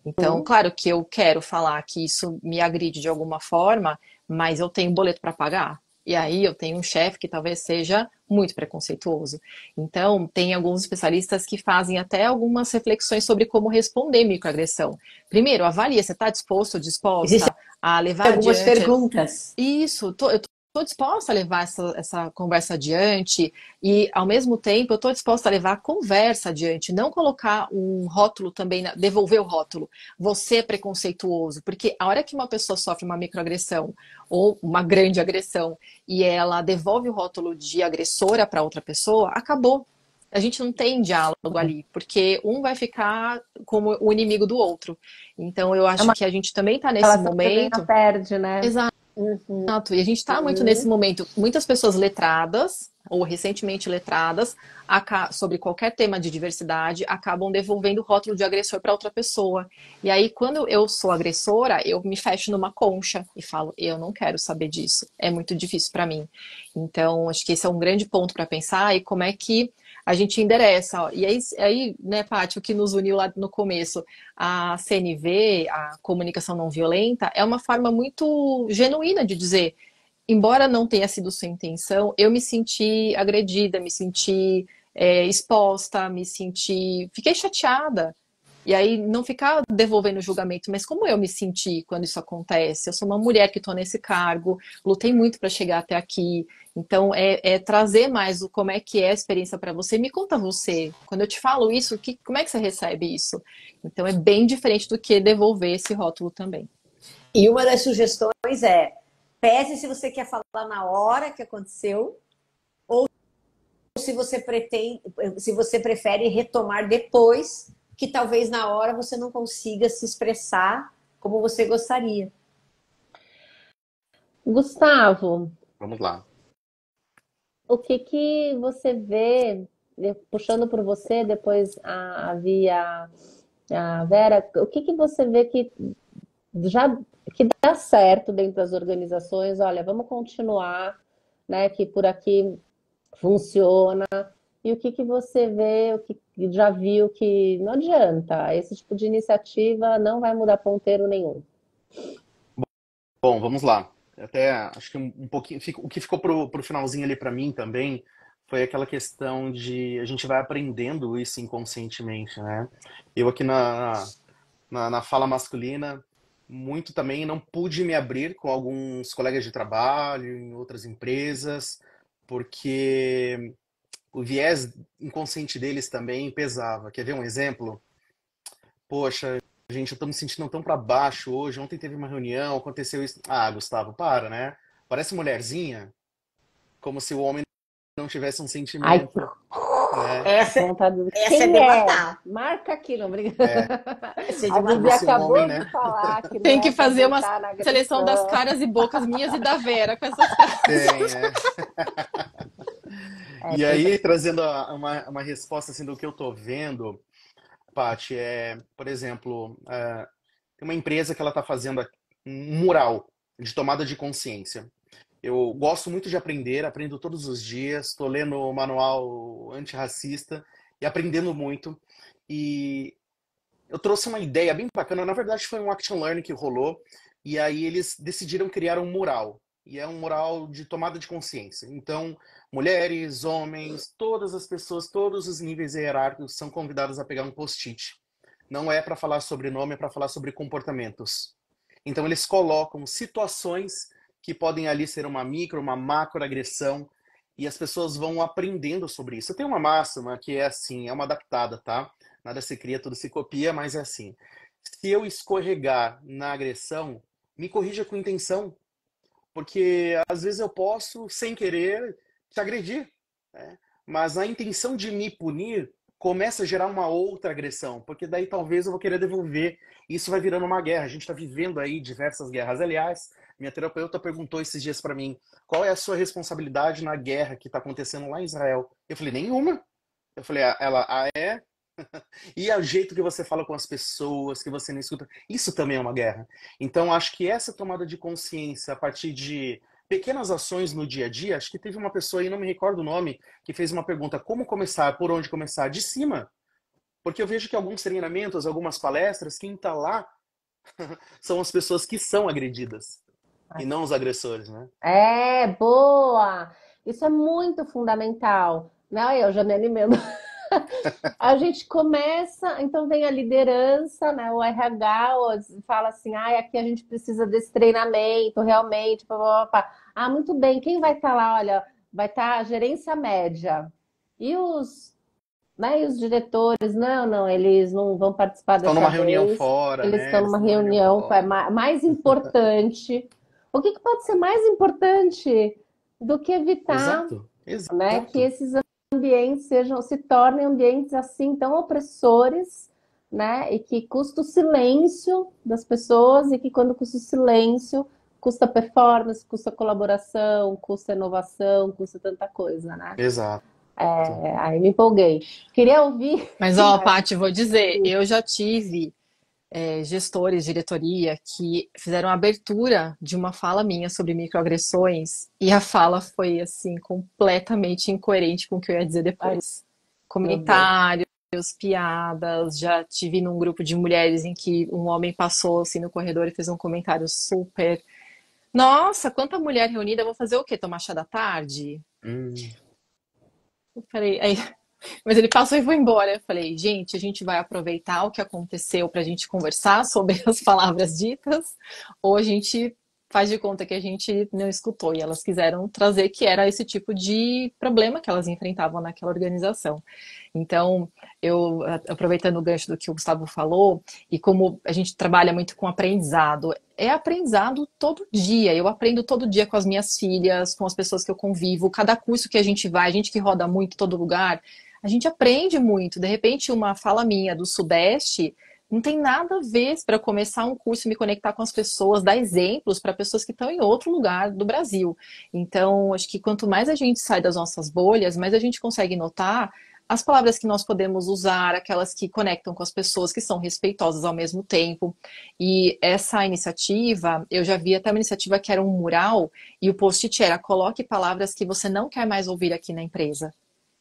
Então, Uhum. claro que eu quero falar que isso me agride de alguma forma, mas eu tenho boleto para pagar. E aí eu tenho um chefe que talvez seja muito preconceituoso. Então, tem alguns especialistas que fazem até algumas reflexões sobre como responder microagressão. Primeiro, avalia, você está disposto ou Existem disposta a levar algumas adiante perguntas. isso, eu estou disposta a levar essa conversa adiante e, ao mesmo tempo, eu estou disposta a levar a conversa adiante, não colocar um rótulo também, devolver o rótulo. Você é preconceituoso, porque a hora que uma pessoa sofre uma microagressão ou uma grande agressão e ela devolve o rótulo de agressora para outra pessoa, acabou. A gente não tem diálogo ali, porque um vai ficar como o inimigo do outro. Então, eu É acho uma que a gente também está nesse relação que ganha momento. perde, né? Uhum, Exato, e a gente está muito nesse uhum. momento. Muitas pessoas letradas, ou recentemente letradas, sobre qualquer tema de diversidade, acabam devolvendo o rótulo de agressor para outra pessoa. E aí, quando eu sou agressora, eu me fecho numa concha e falo: eu não quero saber disso, é muito difícil para mim. Então, acho que esse é um grande ponto para pensar e como é que a gente endereça. Ó. E aí, né, Paty, o que nos uniu lá no começo, a CNV, a comunicação não violenta, é uma forma muito genuína de dizer, embora não tenha sido sua intenção, eu me senti agredida, me senti exposta, fiquei chateada. E aí não ficar devolvendo o julgamento, mas como eu me senti quando isso acontece? Eu sou uma mulher que estou nesse cargo, lutei muito para chegar até aqui. Então é trazer mais o como é que é a experiência para você. Me conta você, quando eu te falo isso, como é que você recebe isso? Então é bem diferente do que devolver esse rótulo também. E uma das sugestões é: pese se você quer falar na hora que aconteceu, ou se você pretende, se você prefere retomar depois, que talvez na hora você não consiga se expressar como você gostaria. Gustavo, Vamos lá. o que que você vê, puxando por você, depois a Vera, o que que você vê já que dá certo dentro das organizações? Olha, vamos continuar, né, que por aqui funciona. E o que que você vê, o que já viu que não adianta, esse tipo de iniciativa não vai mudar ponteiro nenhum. Bom, vamos lá. Até acho que um pouquinho, o que ficou pro finalzinho ali para mim também foi aquela questão de a gente vai aprendendo isso inconscientemente, né? Eu aqui na fala masculina, muito também não pude me abrir com alguns colegas de trabalho em outras empresas, porque o viés inconsciente deles também pesava. Quer ver um exemplo? Poxa, gente, eu tô me sentindo tão pra baixo hoje. Ontem teve uma reunião, aconteceu isso. Ah, Gustavo, para, né? Parece mulherzinha, como se o homem não tivesse um Ai, que sentimento, né? vontade de... Essa é Quem de é? matar. Marca aqui, não brinca. Essa é de A Vivi Como matar. se um homem, acabou de né? falar que não Tem é que para fazer uma voltar na seleção das agressão. caras e bocas minhas e da Vera com essas frases. Tem, né? É, E tem... aí, trazendo uma resposta assim do que eu tô vendo, Paty, por exemplo, tem uma empresa que ela está fazendo um mural de tomada de consciência. Eu gosto muito de aprender, aprendo todos os dias, estou lendo o manual antirracista e aprendendo muito. E eu trouxe uma ideia bem bacana, na verdade foi um Action Learning que rolou, e aí eles decidiram criar um mural. E é um mural de tomada de consciência. Então, mulheres, homens, todas as pessoas, todos os níveis hierárquicos são convidados a pegar um post-it. Não é para falar sobre nome, é para falar sobre comportamentos. Então, eles colocam situações que podem ali ser uma micro, uma macro agressão, e as pessoas vão aprendendo sobre isso. Eu tenho uma máxima que é assim, é uma adaptada, tá? Nada se cria, tudo se copia, mas é assim. Se eu escorregar na agressão, me corrija com intenção, porque às vezes eu posso, sem querer, te agredir, né? Mas a intenção de me punir começa a gerar uma outra agressão, porque daí talvez eu vou querer devolver. Isso vai virando uma guerra. A gente está vivendo aí diversas guerras. Aliás, minha terapeuta perguntou esses dias para mim, qual é a sua responsabilidade na guerra que está acontecendo lá em Israel? Eu falei, nenhuma. Eu falei, ela, é? E é o jeito que você fala com as pessoas, que você não escuta, isso também é uma guerra. Então, acho que essa tomada de consciência a partir de pequenas ações no dia a dia, acho que teve uma pessoa aí, não me recordo o nome, que fez uma pergunta, como começar, por onde começar? De cima. Porque eu vejo que alguns treinamentos, algumas palestras, quem está lá são as pessoas que são agredidas, e não os agressores, né? É, boa! Isso é muito fundamental. Não, eu já me animando. A gente começa, então vem a liderança, né? O RH fala assim, aqui a gente precisa desse treinamento, realmente, pá, pá, pá, pá. Ah, muito bem, quem vai estar lá? Olha, vai estar a gerência média. E os, né, e os diretores? Não, não, eles não vão participar Estão dessa numa reunião vez. fora, Eles né? estão Eles numa estão numa reunião reunião fora. mais importante. O que pode ser mais importante do que evitar, Exato, né, que exato. esses ambientes se tornem ambientes assim tão opressores, né? E que custa o silêncio das pessoas e que quando custa o silêncio, custa performance, custa colaboração, custa inovação, custa tanta coisa, né? Exato. Aí me empolguei. Queria ouvir. Mas, ó, Paty, vou dizer, eu já tive gestores, diretoria, que fizeram a abertura de uma fala minha sobre microagressões e a fala foi, assim, completamente incoerente com o que eu ia dizer Ai, depois. meu Deus. Comentários, piadas, já tive num grupo de mulheres em que um homem passou, assim, no corredor e fez um comentário super... Nossa, quanta mulher reunida, eu vou fazer o quê? Tomar chá da tarde? Hum. Eu falei, aí, mas ele passou e foi embora. Eu falei, gente, a gente vai aproveitar o que aconteceu para a gente conversar sobre as palavras ditas, ou a gente faz de conta que a gente não escutou. E elas quiseram trazer que era esse tipo de problema que elas enfrentavam naquela organização. Então, eu, aproveitando o gancho do que o Gustavo falou, e como a gente trabalha muito com aprendizado, é aprendizado todo dia. Eu aprendo todo dia com as minhas filhas, com as pessoas que eu convivo. Cada curso que a gente vai, a gente que roda muito em todo lugar, a gente aprende muito. De repente, uma fala minha do Sudeste não tem nada a ver para começar um curso e me conectar com as pessoas, dar exemplos para pessoas que estão em outro lugar do Brasil. Então, acho que quanto mais a gente sai das nossas bolhas, mais a gente consegue notar as palavras que nós podemos usar, aquelas que conectam com as pessoas, que são respeitosas ao mesmo tempo. E essa iniciativa, eu já vi até uma iniciativa que era um mural, e o post-it era: coloque palavras que você não quer mais ouvir aqui na empresa.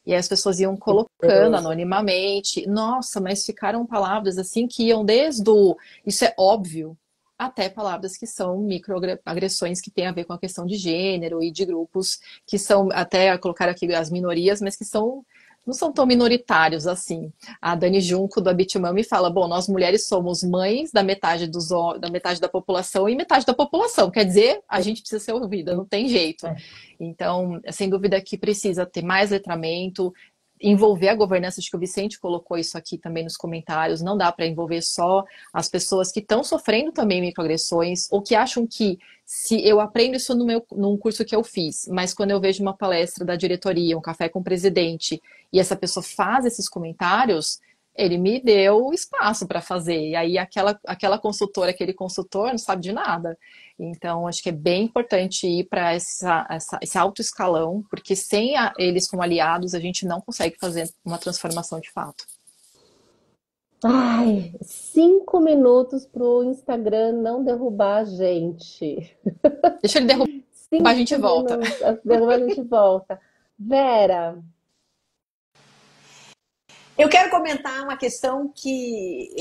E aí as pessoas iam colocando Deus. anonimamente. Nossa, mas ficaram palavras assim que iam desde o isso é óbvio, até palavras que são microagressões que têm a ver com a questão de gênero e de grupos que são, até colocar aqui as minorias, mas que são não são tão minoritários assim. A Dani Junco, do Abitimã, me fala, bom, nós mulheres somos mães da metade, da metade da população e metade da população. Quer dizer, a gente precisa ser ouvida, não tem jeito. Então, sem dúvida que precisa ter mais letramento, envolver a governança, acho que o Vicente colocou isso aqui também nos comentários, não dá para envolver só as pessoas que estão sofrendo também microagressões, ou que acham que se eu aprendo isso num curso que eu fiz, mas quando eu vejo uma palestra da diretoria, um café com o presidente, e essa pessoa faz esses comentários, ele me deu espaço para fazer, e aí aquela consultora, aquele consultor não sabe de nada. Então, acho que é bem importante ir para esse alto escalão, porque sem eles como aliados, a gente não consegue fazer uma transformação de fato. Ai, 5 minutos para o Instagram não derrubar a gente. Deixa ele derrubar, a gente 5 volta. minutos, derrubar a gente volta. Vera. Eu quero comentar uma questão que,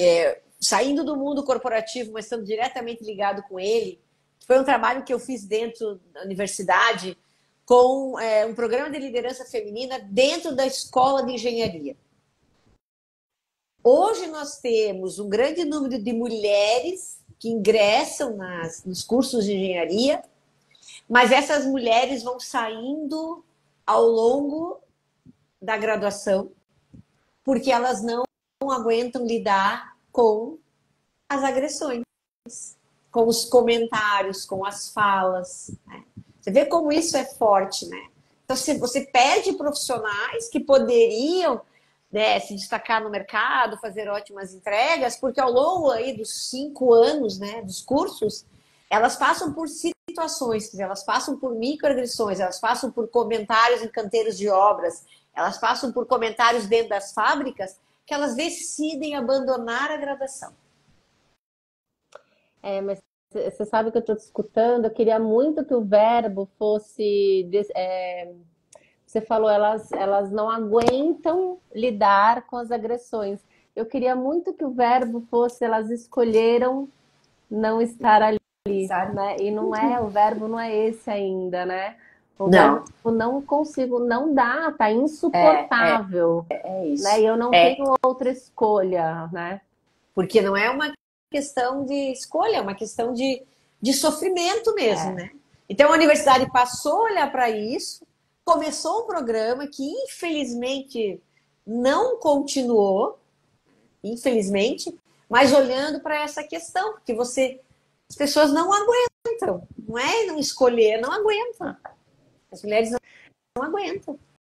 saindo do mundo corporativo, mas estando diretamente ligado com ele, foi um trabalho que eu fiz dentro da universidade com um programa de liderança feminina dentro da escola de engenharia. Hoje nós temos um grande número de mulheres que ingressam nos cursos de engenharia, mas essas mulheres vão saindo ao longo da graduação, porque elas não aguentam lidar com as agressões, com os comentários, com as falas, né? Você vê como isso é forte, né? Então, se você perde profissionais que poderiam, né, se destacar no mercado, fazer ótimas entregas, porque ao longo aí dos 5 anos, né, dos cursos, elas passam por situações, elas passam por microagressões, elas passam por comentários em canteiros de obras, elas passam por comentários dentro das fábricas, que elas decidem abandonar a graduação. Mas você sabe que eu estou te escutando, eu queria muito que o verbo fosse. Você falou, elas não aguentam lidar com as agressões. Eu queria muito que o verbo fosse, elas escolheram não estar ali, né? E não é, o verbo não é esse ainda, né? O verbo não consigo, não dá, tá insuportável. É isso. Né? E eu não tenho outra escolha, né? Porque não é uma questão de escolha, é uma questão de sofrimento mesmo, né? Então a universidade passou a olhar para isso, começou um programa que infelizmente não continuou, infelizmente, mas olhando para essa questão, porque as pessoas não aguentam, não é não escolher, não aguentam. As mulheres não aguentam.